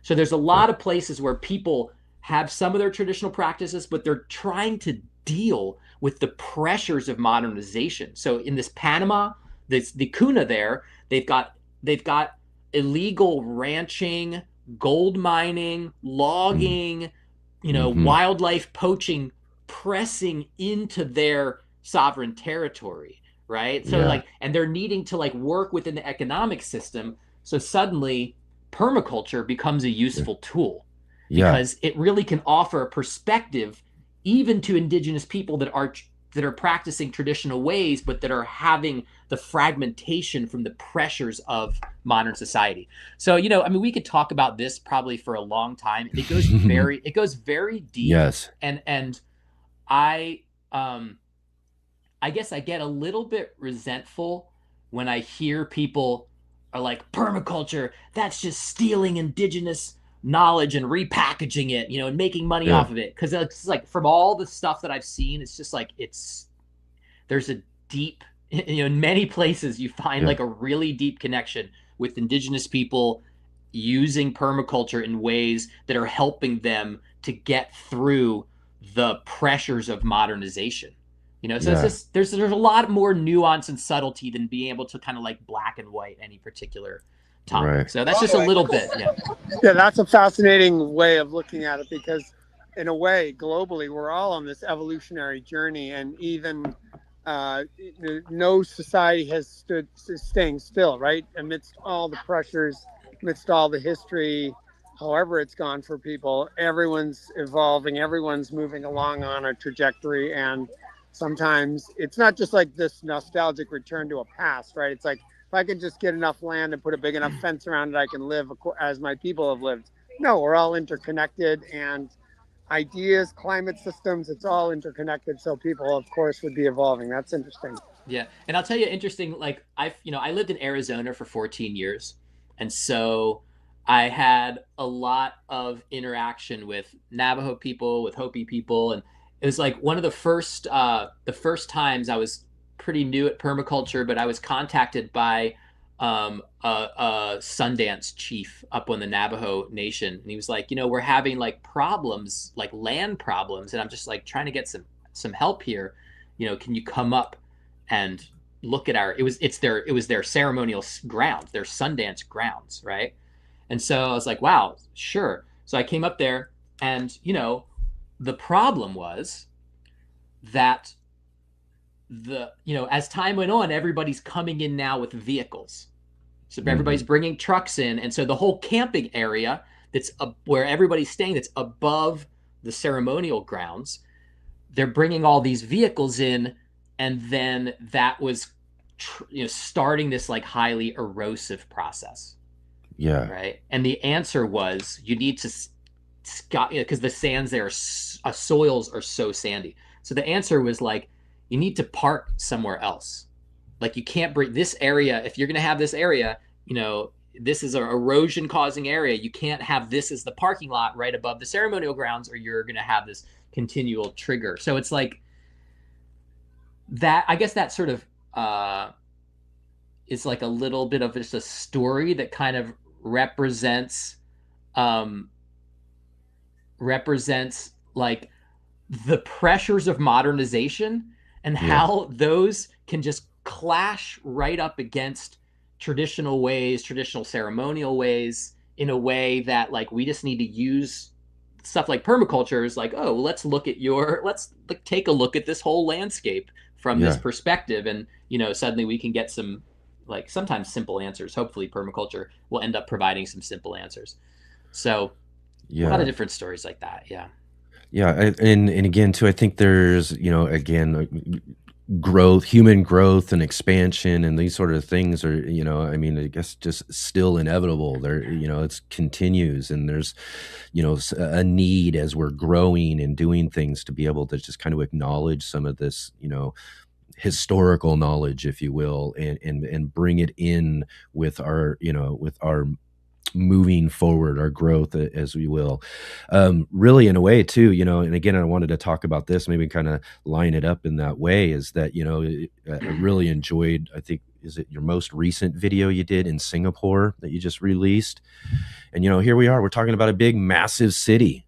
So there's a lot of places where people have some of their traditional practices, but they're trying to deal with the pressures of modernization. So in this Panama, the Kuna there, they've got illegal ranching, gold mining, logging, wildlife poaching, pressing into their sovereign territory, right? So like, and they're needing to like work within the economic system. So suddenly permaculture becomes a useful tool because it really can offer a perspective even to indigenous people that are practicing traditional ways, but that are having the fragmentation from the pressures of modern society. So, you know, I mean, we could talk about this probably for a long time. It goes very deep. Yes. And I guess I get a little bit resentful when I hear people are like, permaculture, that's just stealing indigenous knowledge and repackaging it, you know, and making money off of it. Because it's like, from all the stuff that I've seen, it's just like, there's a deep, you know, in many places you find like a really deep connection with indigenous people using permaculture in ways that are helping them to get through the pressures of modernization. You know, so it's just, there's a lot more nuance and subtlety than being able to kind of like black and white any particular topic. Right. So that's just a little bit. Yeah, that's a fascinating way of looking at it, because in a way, globally, we're all on this evolutionary journey, and even no society has stood staying still, right? Amidst all the pressures, amidst all the history, however it's gone for people, everyone's evolving, everyone's moving along on a trajectory. And sometimes it's not just like this nostalgic return to a past, right? It's like, if I could just get enough land and put a big enough fence around it, I can live as my people have lived. No, we're all interconnected, and ideas, climate systems, it's all interconnected. So people, of course, would be evolving. That's interesting. Yeah. And I'll tell you interesting, like I lived in Arizona for 14 years. And so I had a lot of interaction with Navajo people, with Hopi people. And it was like one of the first times I was pretty new at permaculture, but I was contacted by a Sundance chief up on the Navajo Nation. And he was like, you know, we're having like problems, like land problems. And I'm just like trying to get some help here. You know, can you come up and look at it was their ceremonial grounds, their Sundance grounds. Right. And so I was like, wow, sure. So I came up there, and, you know, the problem was that as time went on, everybody's coming in now with vehicles. So everybody's bringing trucks in. And so the whole camping area that's where everybody's staying, that's above the ceremonial grounds, they're bringing all these vehicles in. And then that was, starting this like highly erosive process. Yeah. Right. And the answer was, you need to, because the sands there, soils are so sandy. So the answer was like, you need to park somewhere else. Like, you can't bring this area. If you're going to have this area, you know, this is an erosion causing area. You can't have this as the parking lot right above the ceremonial grounds, or you're going to have this continual trigger. So it's like that, I guess that sort of is like a little bit of just a story that kind of represents like the pressures of modernization, and how those can just clash right up against traditional ways, traditional ceremonial ways, in a way that like we just need to use stuff like permaculture is like, oh, let's take a look at this whole landscape from this perspective. And, you know, suddenly we can get some like sometimes simple answers. Hopefully permaculture will end up providing some simple answers. So a lot of different stories like that. Yeah. Yeah. And again, too, I think there's, you know, again, growth, human growth and expansion and these sort of things are, you know, I mean, I guess just still inevitable. There, you know, it continues, and there's, you know, a need as we're growing and doing things to be able to just kind of acknowledge some of this, you know, historical knowledge, if you will, and bring it in with our, you know, with our moving forward, our growth, as we will, really in a way too, you know. And again, I wanted to talk about this, maybe kind of line it up in that way, is that, you know, I really enjoyed, I think, is it your most recent video you did in Singapore that you just released? And, you know, here we are, we're talking about a big, massive city,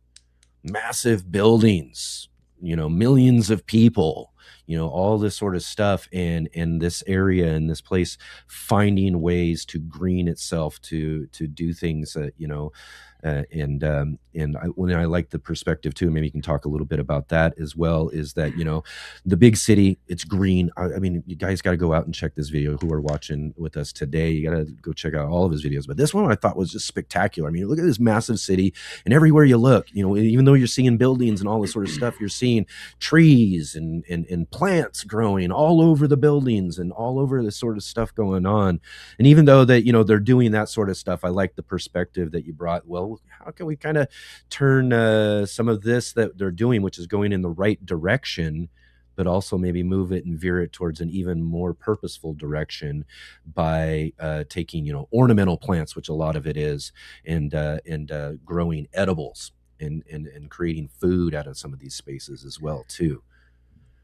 massive buildings, you know, millions of people, you know, all this sort of stuff, and this area and this place finding ways to green itself, to do things that, you know, when I like the perspective too, maybe you can talk a little bit about that as well, is that, you know, the big city, it's green. I mean, you guys got to go out and check this video who are watching with us today. You got to go check out all of his videos. But this one I thought was just spectacular. I mean, look at this massive city, and everywhere you look, you know, even though you're seeing buildings and all this sort of stuff, you're seeing trees and plants growing all over the buildings and all over this sort of stuff going on. And even though that, you know, they're doing that sort of stuff, I like the perspective that you brought. Well, how can we kind of turn some of this that they're doing, which is going in the right direction, but also maybe move it and veer it towards an even more purposeful direction by taking, you know, ornamental plants, which a lot of it is, and growing edibles and creating food out of some of these spaces as well too.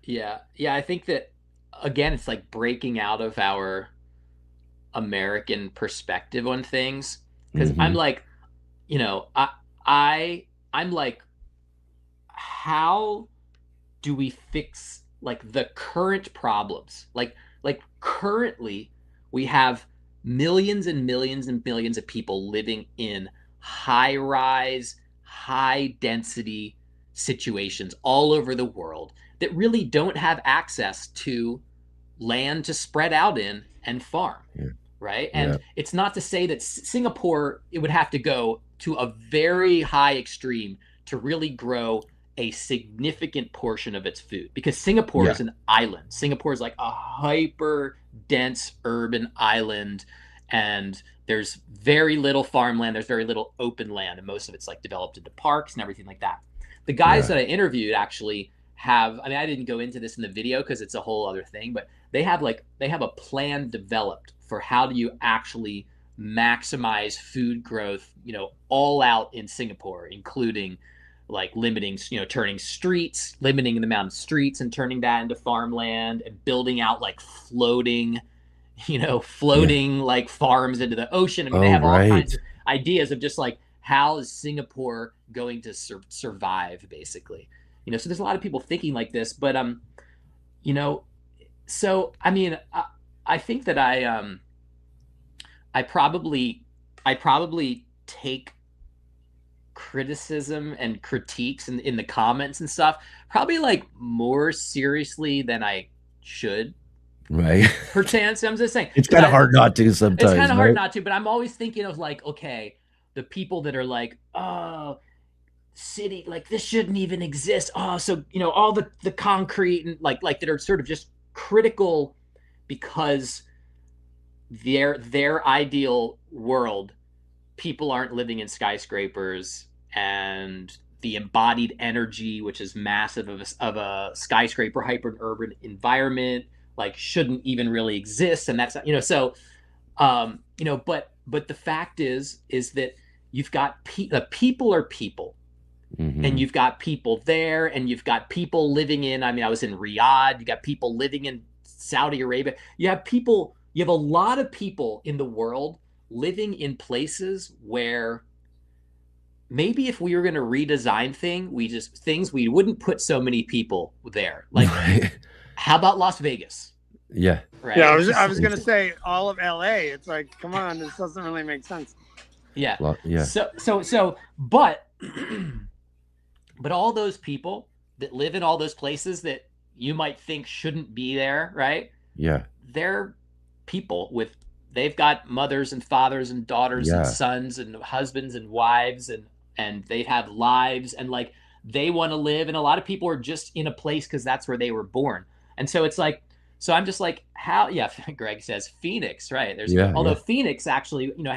Yeah. I think that, again, it's like breaking out of our American perspective on things, because I'm like, you know, I'm like, how do we fix like the current problems? Like currently we have millions and millions and millions of people living in high rise, high density situations all over the world that really don't have access to land to spread out in and farm. Right. And it's not to say that Singapore, it would have to go to a very high extreme to really grow a significant portion of its food, because Singapore is an island. Singapore is like a hyper dense urban island, and there's very little farmland. There's very little open land, and most of it's like developed into parks and everything like that. The guys that I interviewed actually have, I mean, I didn't go into this in the video because it's a whole other thing, but they have a plan developed for how do you actually maximize food growth, you know, all out in Singapore, including like limiting, you know, limiting the amount of streets and turning that into farmland, and building out like floating like farms into the ocean. I mean, they have all kinds of ideas of just like, how is Singapore going to survive, basically, you know? So there's a lot of people thinking like this, but you know, so I mean, I think that I probably take criticism and critiques in the comments and stuff probably like more seriously than I should. Right. Perchance. I'm just saying. It's kind of hard not to sometimes. It's kind of hard not to, but I'm always thinking of like, okay, the people that are like, oh, city, like this shouldn't even exist. Oh, so, you know, all the concrete and like that are sort of just critical because their ideal world, people aren't living in skyscrapers, and the embodied energy, which is massive of a skyscraper hyper urban environment, like shouldn't even really exist. And that's, you know, so you know, but the fact is that you've got people are people. And you've got people there, and you've got people living in, I mean, I was in Riyadh, you got people living in Saudi Arabia. You have a lot of people in the world living in places where maybe if we were going to redesign things, we wouldn't put so many people there. Like, how about Las Vegas? Yeah. Right. Yeah. I was going to say all of LA. It's like, come on, this doesn't really make sense. Yeah. Well, yeah. So, but all those people that live in all those places that you might think shouldn't be there, right? Yeah. They're people they've got mothers and fathers and daughters and sons and husbands and wives, and they have lives, and like they want to live. And a lot of people are just in a place because that's where they were born. And so it's like, so I'm just like, how, Greg says Phoenix, right? Although Phoenix actually, you know,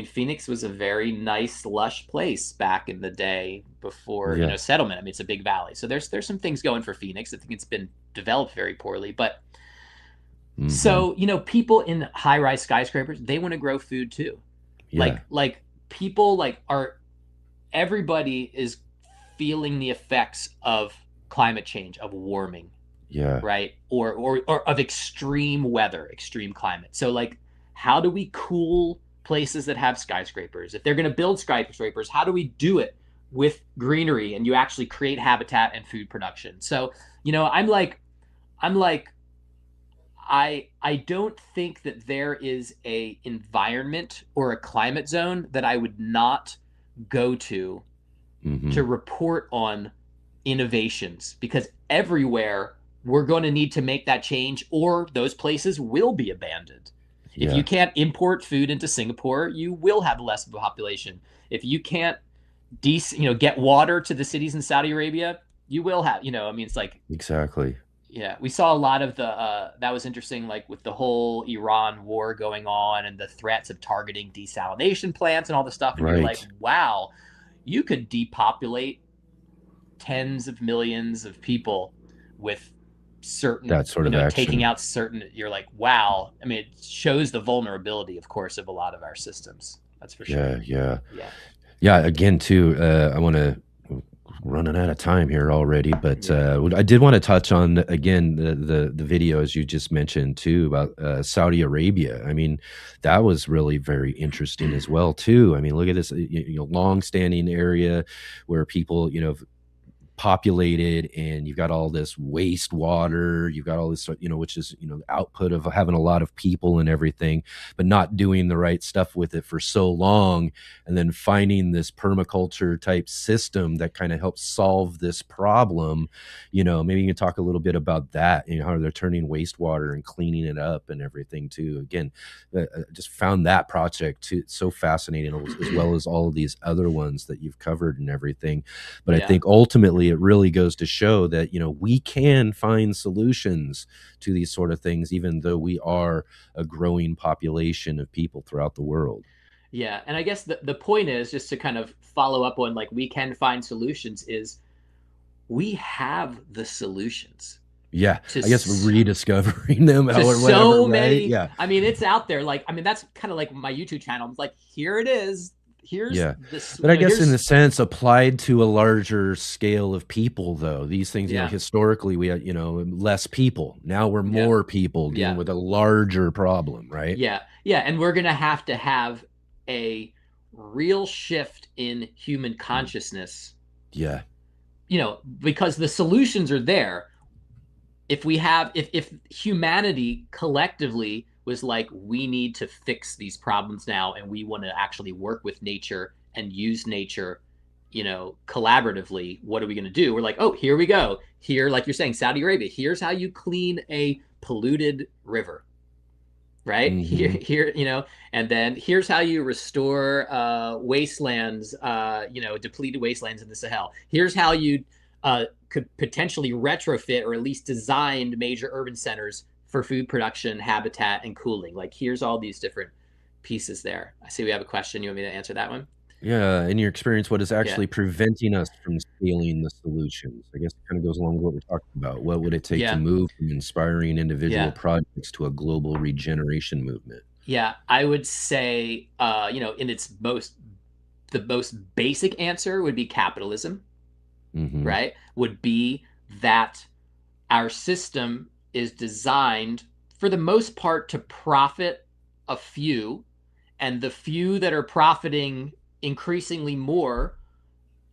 Phoenix was a very nice, lush place back in the day before, you know, settlement. I mean, it's a big valley. So there's some things going for Phoenix. I think it's been developed very poorly, but so, you know, people in high-rise skyscrapers, they want to grow food too. Yeah. Like people everybody is feeling the effects of climate change, of warming. Yeah. Right. Or of extreme weather, extreme climate. So like, how do we cool places that have skyscrapers? If they're going to build skyscrapers, how do we do it with greenery, and you actually create habitat and food production. So, I'm like, I don't think that there is a environment or a climate zone that I would not go to report on innovations, because everywhere we're going to need to make that change, or those places will be abandoned. If you can't import food into Singapore, you will have less of a population. If you can't get water to the cities in Saudi Arabia, you will have, it's like, exactly. Yeah, we saw a lot of the that was interesting, like with the whole Iran war going on and the threats of targeting desalination plants and all the stuff, and you're like, wow, you could depopulate tens of millions of people with certain, that sort of action. taking out certain, you're like, wow. I mean, it shows the vulnerability, of course, of a lot of our systems. That's for sure. Yeah. Again, too, I want to, running out of time here already, but I did want to touch on, again, the video, as you just mentioned too, about Saudi Arabia. I mean, that was really very interesting as well too. I mean, look at this, long-standing area where people, populated, and you've got all this wastewater, you've got all this, which is, the output of having a lot of people and everything, but not doing the right stuff with it for so long, and then finding this permaculture type system that kind of helps solve this problem. Maybe you can talk a little bit about that, how they're turning wastewater and cleaning it up and everything too. Again, I just found that project too so fascinating, as well as all of these other ones that you've covered and everything. But I think ultimately it really goes to show that, we can find solutions to these sort of things, even though we are a growing population of people throughout the world. Yeah. And I guess the point is, just to kind of follow up on, like, we can find solutions, is we have the solutions. Yeah, I guess rediscovering them or whatever, so many. Right? Yeah, I mean, it's out there. Like, I mean, that's kind of like my YouTube channel. I'm like, here it is. Here's this. But I guess in the sense applied to a larger scale of people, though, these things, historically we had, less people. Now we're more people dealing with a larger problem, right? Yeah. And we're going to have a real shift in human consciousness. Yeah. Because the solutions are there. If humanity collectively was like, we need to fix these problems now, and we want to actually work with nature and use nature, collaboratively, what are we going to do? We're like, oh, here we go. Here, like you're saying, Saudi Arabia, here's how you clean a polluted river, right? Here, and then here's how you restore wastelands, depleted wastelands in the Sahel. Here's how you could potentially retrofit, or at least design, major urban centers for food production, habitat, and cooling. Like, here's all these different pieces there. I see we have a question. You want me to answer that one? Yeah. In your experience, what is actually preventing us from scaling the solutions? I guess it kind of goes along with what we're talking about. What would it take to move from inspiring individual projects to a global regeneration movement? Yeah, I would say, in its the most basic answer would be capitalism, right? Would be that our system is designed, for the most part, to profit a few, and the few that are profiting increasingly more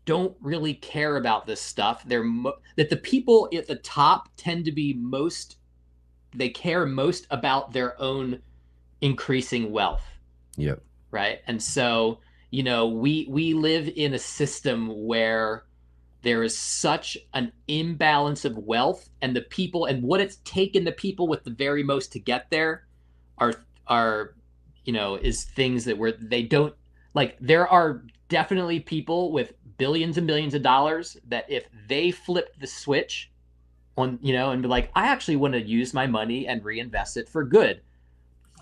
don't really care about this stuff. That the people at the top tend to be they care most about their own increasing wealth. Yep. Right. And so, we live in a system where there is such an imbalance of wealth, and the people, and what it's taken the people with the very most to get there are is things that they don't like. There are definitely people with billions and billions of dollars that, if they flipped the switch on, and be like, I actually want to use my money and reinvest it for good,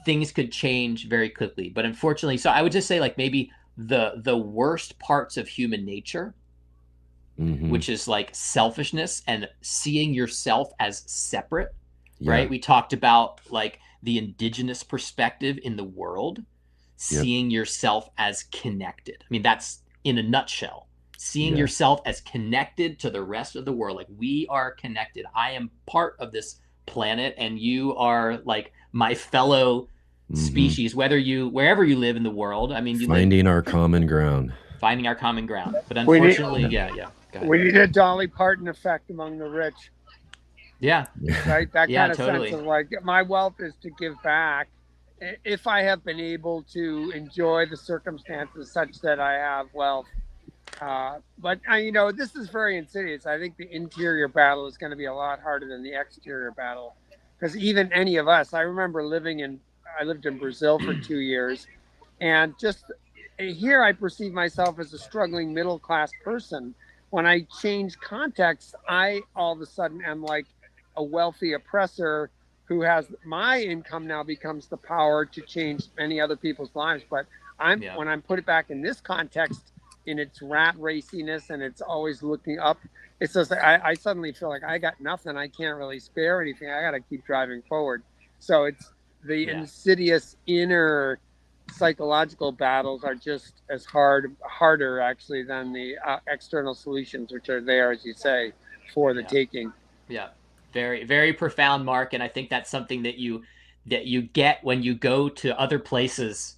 things could change very quickly. But unfortunately, so I would just say, like, maybe the worst parts of human nature, which is like selfishness and seeing yourself as separate, right? We talked about, like, the indigenous perspective in the world, seeing yourself as connected. I mean, that's in a nutshell, seeing yourself as connected to the rest of the world. Like, we are connected. I am part of this planet, and you are like my fellow species, wherever you live in the world. I mean, finding our common ground. finding our common ground. But We need- unfortunately, yeah. Go ahead. We need a Dolly Parton effect among the rich, Yeah, right? That Yeah, kind of totally. sense of like, my wealth is to give back. If I have been able to enjoy the circumstances such that I have wealth. But this is very insidious. I think the interior battle is going to be a lot harder than the exterior battle, because even any of us, I remember I lived in Brazil for 2 years, and just here I perceive myself as a struggling middle class person. When I change context, I all of a sudden am like a wealthy oppressor who has my income now becomes the power to change many other people's lives. But when I'm put it back in this context, in its rat raciness and it's always looking up, it's just like I suddenly feel like I got nothing. I can't really spare anything. I got to keep driving forward. So it's the insidious inner psychological battles are just as harder actually than the external solutions, which are there, as you say, for the taking. Yeah, very, very profound, Mark. And I think that's something that you get when you go to other places.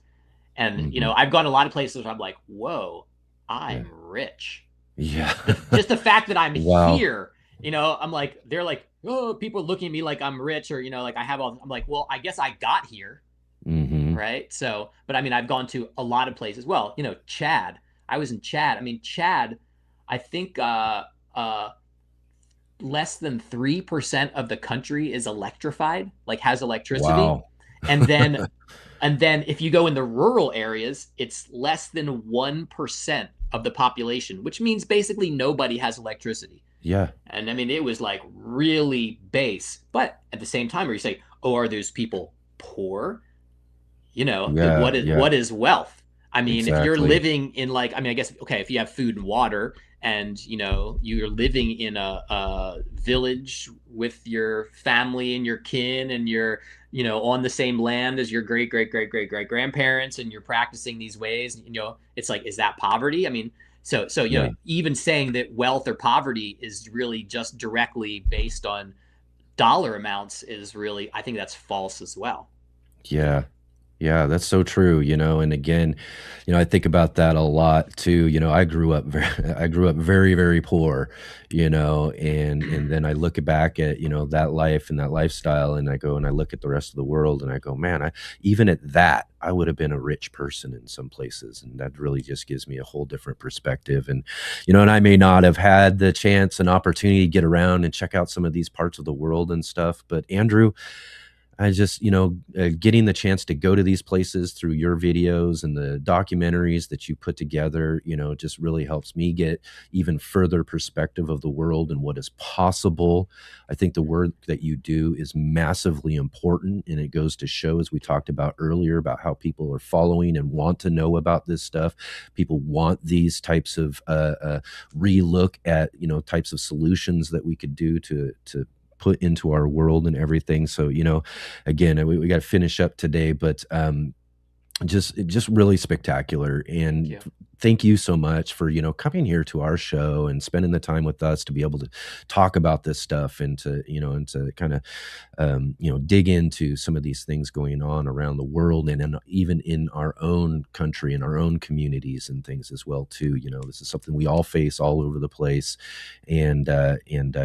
And I've gone to a lot of places where I'm like, whoa, I'm rich. Yeah. Just the fact that I'm here, I'm like, they're like, oh, people looking at me like I'm rich, or like I have all. I'm like, well, I guess I got here. Right. So, but I mean, I've gone to a lot of places. Well, Chad. I was in Chad. I mean, Chad, I think less than 3% of the country is electrified, like has electricity. Wow. And then if you go in the rural areas, it's less than 1% of the population, which means basically nobody has electricity. Yeah. And I mean, it was like really base. But at the same time, where you say, oh, are those people poor? What is wealth? I mean, if you're living in I guess, okay, if you have food and water and, you're living in a village with your family and your kin and you're, on the same land as your great grandparents and you're practicing these ways, it's like, is that poverty? I mean, so even saying that wealth or poverty is really just directly based on dollar amounts is really, I think that's false as well. Yeah. Yeah, that's so true, and again, I think about that a lot too. I grew up very, very poor, and then I look back at, that life and that lifestyle, and I go and I look at the rest of the world and I go, man, even at that, I would have been a rich person in some places. And that really just gives me a whole different perspective. And, and I may not have had the chance and opportunity to get around and check out some of these parts of the world and stuff, but Andrew, I just, getting the chance to go to these places through your videos and the documentaries that you put together, just really helps me get even further perspective of the world and what is possible. I think the work that you do is massively important. And it goes to show, as we talked about earlier, about how people are following and want to know about this stuff. People want these types of relook at, types of solutions that we could do to put into our world and everything. So, again, we got to finish up today, but just really spectacular. And thank you so much for, coming here to our show and spending the time with us to be able to talk about this stuff and to, and to kind of, dig into some of these things going on around the world and even in our own country and our own communities and things as well too. This is something we all face all over the place, and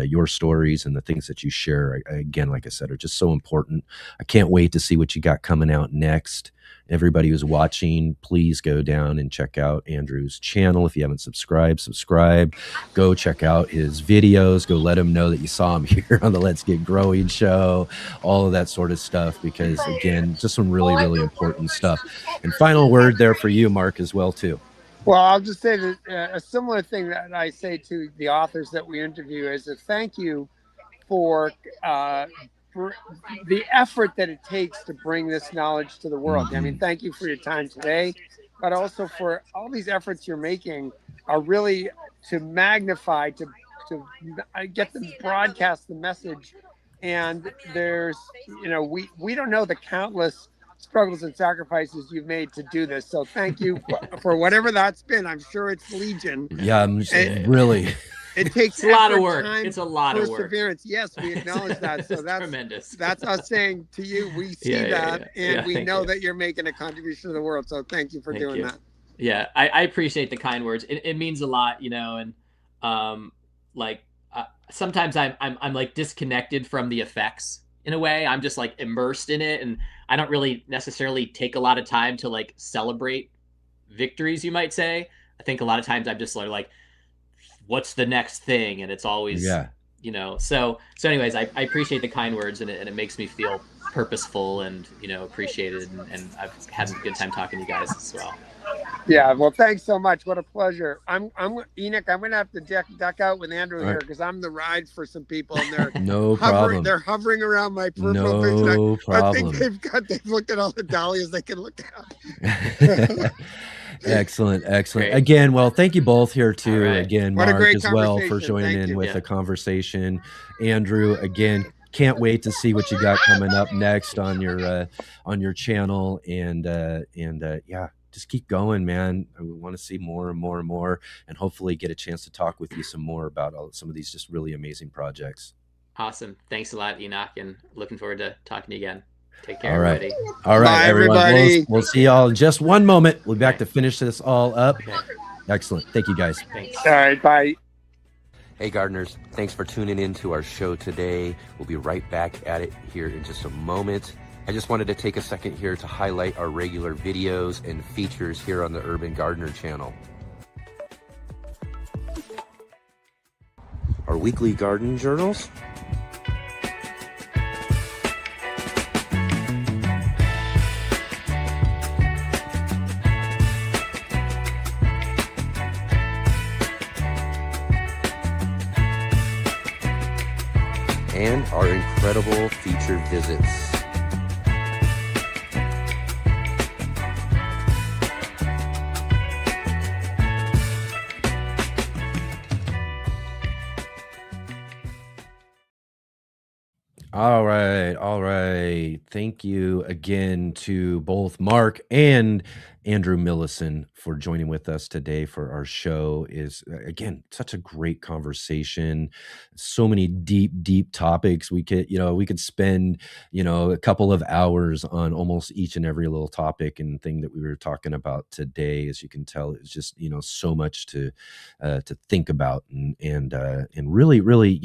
your stories and the things that you share, again, like I said, are just so important. I can't wait to see what you got coming out next. Everybody who's watching, please go down and check out Andrew's channel. If you haven't subscribed, subscribe. Go check out his videos. Go let him know that you saw him here on the Let's Get Growing show, all of that sort of stuff, because, again, just some really, really important stuff. And final word there for you, Mark, as well, too. Well, I'll just say that a similar thing that I say to the authors that we interview is a thank you for the effort that it takes to bring this knowledge to the world. I mean, thank you for your time today, but also for all these efforts you're making are really to magnify, to get them to broadcast the message. And there's, we don't know the countless struggles and sacrifices you've made to do this. So thank you for whatever that's been. I'm sure it's legion. Yeah, really. It takes a lot of work. Time, it's a lot of work. Perseverance. Yes, we acknowledge that. So that's tremendous. That's us saying to you, we see that, and we know that you're making a contribution to the world. So thank you for doing that. Yeah, I appreciate the kind words. It means a lot, and um, like sometimes I'm like disconnected from the effects in a way. I'm just like immersed in it, and I don't really necessarily take a lot of time to like celebrate victories, you might say. I think a lot of times I'm just sort of like, what's the next thing, and it's always, Yeah. So anyways, I appreciate the kind words, and it makes me feel purposeful and appreciated, and I've had a good time talking to you guys as well. Yeah, well, thanks so much. What a pleasure. I'm Enoch. I'm gonna have to duck out with Andrew here because I'm the ride for some people, and they're No problem. They're hovering around my peripheral No vision. problem. I think they've looked at all the dahlias they can look at. Excellent. Great. Again, well, thank you both here too. Right. Again, What a Mark great as well for conversation. joining Thank in you. with the conversation. Andrew, again, can't wait to see what you got coming up next on your channel, and yeah, just keep going, man. We want to see more and more and more, and hopefully get a chance to talk with you some more about some of these just really amazing projects. Awesome. Thanks a lot, Enoch, and looking forward to talking to you again. Take care, All right. everybody. All right, Bye, everyone. everybody. We'll see y'all in just one moment. We'll be back Okay. to finish this all up. Okay. Excellent. Thank you, guys. Thanks. All right, bye. Hey, gardeners. Thanks for tuning in to our show today. We'll be right back at it here in just a moment. I just wanted to take a second here to highlight our regular videos and features here on the Urban Gardener channel. Our weekly garden journals. And our incredible featured visits. All right. Thank you again to both Mark and Andrew Millison for joining with us today for our show. Is again such a great conversation. So many deep topics. We could spend a couple of hours on almost each and every little topic and thing that we were talking about today. As you can tell, it's just so much to think about and really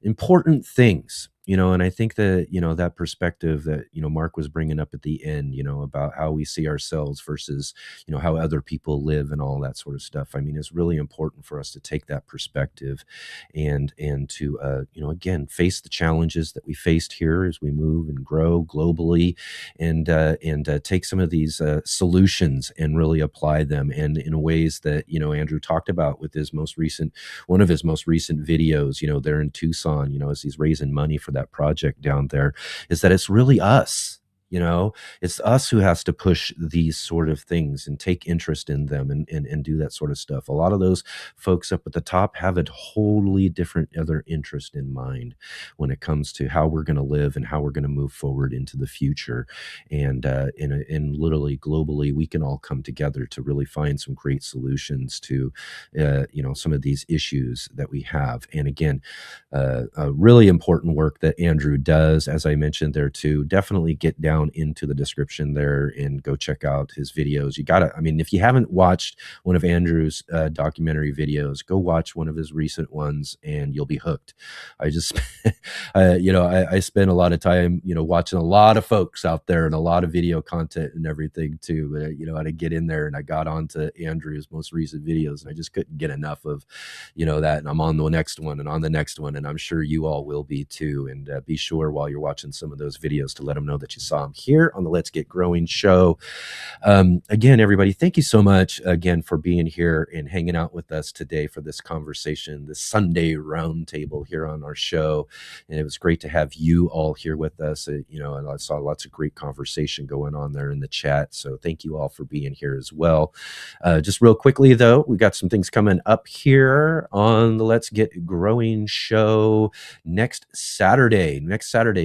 important things. And I think that, that perspective that, Mark was bringing up at the end, about how we see ourselves versus, how other people live and all that sort of stuff. I mean, it's really important for us to take that perspective and to, again, face the challenges that we faced here as we move and grow globally and take some of these solutions and really apply them. And in ways that, Andrew talked about with one of his most recent videos, there in Tucson, as he's raising money for that project down there, is that it's really us. It's us who has to push these sort of things and take interest in them and do that sort of stuff. A lot of those folks up at the top have a totally different other interest in mind when it comes to how we're going to live and how we're going to move forward into the future. And literally globally, we can all come together to really find some great solutions to, some of these issues that we have. And again, a really important work that Andrew does, as I mentioned there too. Definitely get down into the description there and go check out his videos. If you haven't watched one of Andrew's documentary videos, go watch one of his recent ones and you'll be hooked. I just, I spend a lot of time, watching a lot of folks out there and a lot of video content and everything too. But, I get in there and I got onto Andrew's most recent videos and I just couldn't get enough of, that. And I'm on the next one and on the next one. And I'm sure you all will be too. And be sure while you're watching some of those videos to let them know that you saw them here on the Let's Get Growing show. Again, everybody, thank you so much again for being here and hanging out with us today for this conversation, this Sunday roundtable here on our show. And it was great to have you all here with us. And I saw lots of great conversation going on there in the chat. So thank you all for being here as well. Just real quickly though, we got some things coming up here on the Let's Get Growing show next Saturday.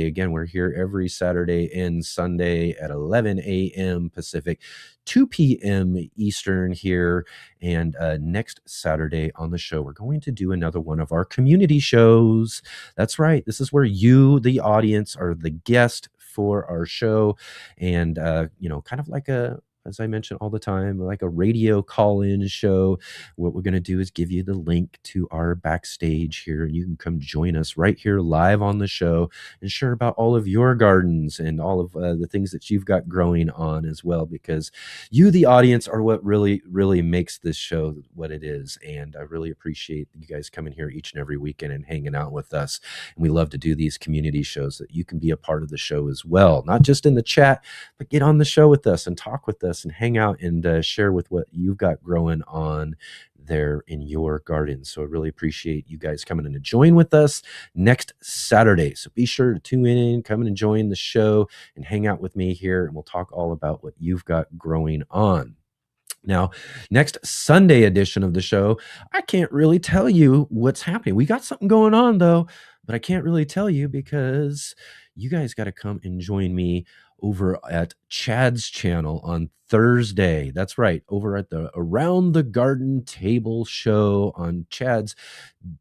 Again, we're here every Saturday and Sunday at 11 a.m. Pacific, 2 p.m. Eastern here. And next Saturday on the show, we're going to do another one of our community shows. That's right. This is where you, the audience, are the guest for our show. And, kind of like a as I mentioned all the time, like a radio call-in show. What we're going to do is give you the link to our backstage here, and you can come join us right here live on the show and share about all of your gardens and all of the things that you've got growing on as well, because you, the audience, are what really, really makes this show what it is. And I really appreciate you guys coming here each and every weekend and hanging out with us. And we love to do these community shows that you can be a part of the show as well, not just in the chat, but get on the show with us and talk with us and hang out and share with what you've got growing on there in your garden. So I really appreciate you guys coming in to join with us next Saturday. So be sure to tune in, come in and join the show and hang out with me here, and we'll talk all about what you've got growing on. Now, next Sunday edition of the show, I can't really tell you what's happening. We got something going on though, but I can't really tell you because you guys got to come and join me over at Chad's channel on Thursday. That's right, over at the Around the Garden Table show on Chad's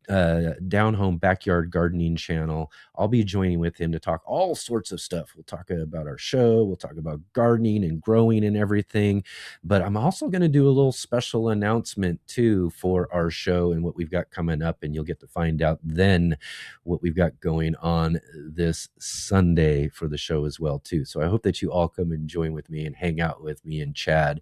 Down Home Backyard Gardening channel. I'll be joining with him to talk all sorts of stuff. We'll talk about our show. We'll talk about gardening and growing and everything. But I'm also going to do a little special announcement too for our show and what we've got coming up. And you'll get to find out then what we've got going on this Sunday for the show as well too. So I hope that you all come and join with me and hang out with me and Chad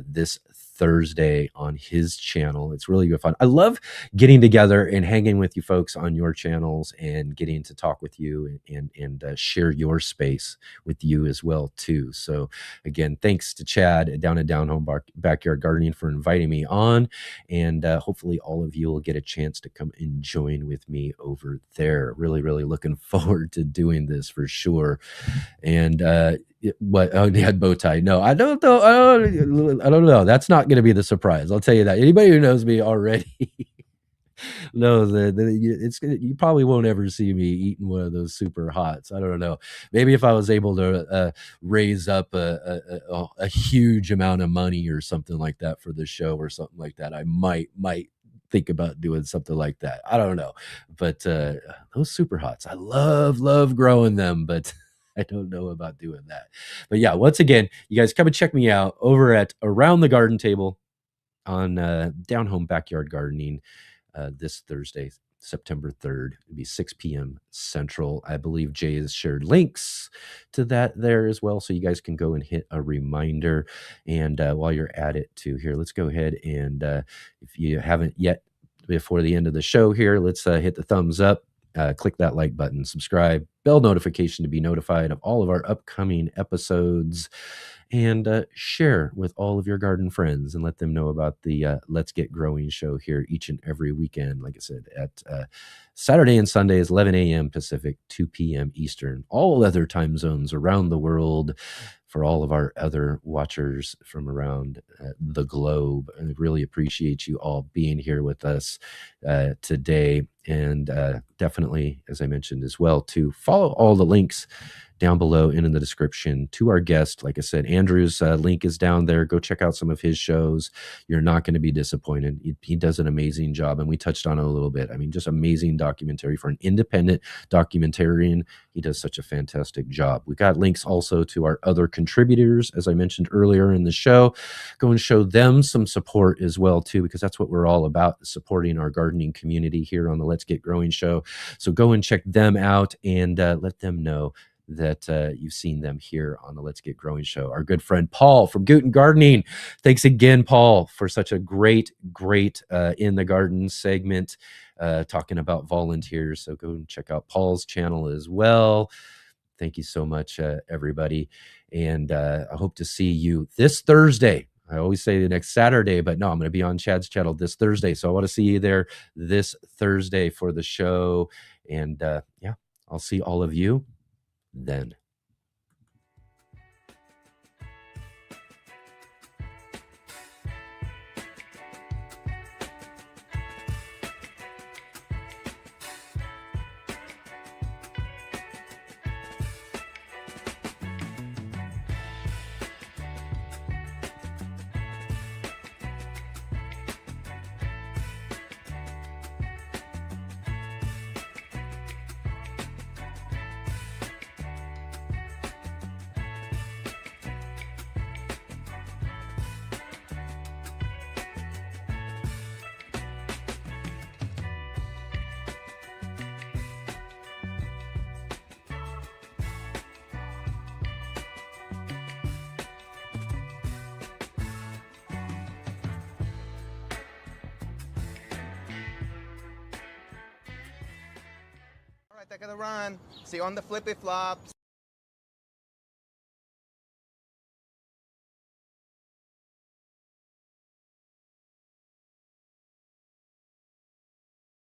this Thursday on his channel. It's really good fun. I love getting together and hanging with you folks on your channels and getting to talk with you and share your space with you as well too. So again, thanks to Chad down at Down Home Backyard Gardening for inviting me on, and hopefully all of you will get a chance to come and join with me over there. Really, really looking forward to doing this for sure. And what? Oh, they had bow tie. No, I don't know. I don't know. That's not going to be the surprise. I'll tell you that. Anybody who knows me already knows that you probably won't ever see me eating one of those super hots. I don't know. Maybe if I was able to raise up a huge amount of money or something like that for the show or something like that, I might think about doing something like that. I don't know. But those super hots, I love growing them, but I don't know about doing that. But yeah, once again, you guys come and check me out over at Around the Garden Table on Down Home Backyard Gardening this Thursday, September 3rd. It'll be 6 p.m. Central. I believe Jay has shared links to that there as well, so you guys can go and hit a reminder. And while you're at it too, here, let's go ahead and if you haven't yet, before the end of the show here, let's hit the thumbs up. Click that like button, subscribe, bell notification to be notified of all of our upcoming episodes, and share with all of your garden friends and let them know about the Let's Get Growing show here each and every weekend. Like I said, at Saturday and Sundays, 11 a.m. Pacific, 2 p.m. Eastern, all other time zones around the world. For all of our other watchers from around the globe, I really appreciate you all being here with us today. And definitely, as I mentioned as well, to follow all the links down below and in the description to our guest. Like I said, Andrew's link is down there. Go check out some of his shows. You're not going to be disappointed. He does an amazing job, and we touched on it a little bit. I mean, just amazing documentary for an independent documentarian. He does such a fantastic job. We got links also to our other contributors, as I mentioned earlier in the show. Go and show them some support as well too, because that's what we're all about, supporting our gardening community here on the Let's Get Growing show. So go and check them out and let them know that you've seen them here on the Let's Get Growing show. Our good friend Paul from Guten Gardening. Thanks again, Paul, for such a great in the garden segment talking about volunteers. So go and check out Paul's channel as well. Thank you so much, everybody. And I hope to see you this Thursday. I always say the next Saturday, but no, I'm going to be on Chad's channel this Thursday. So I want to see you there this Thursday for the show. And yeah, I'll see all of you then. Back of the run. See you on the flippy flops.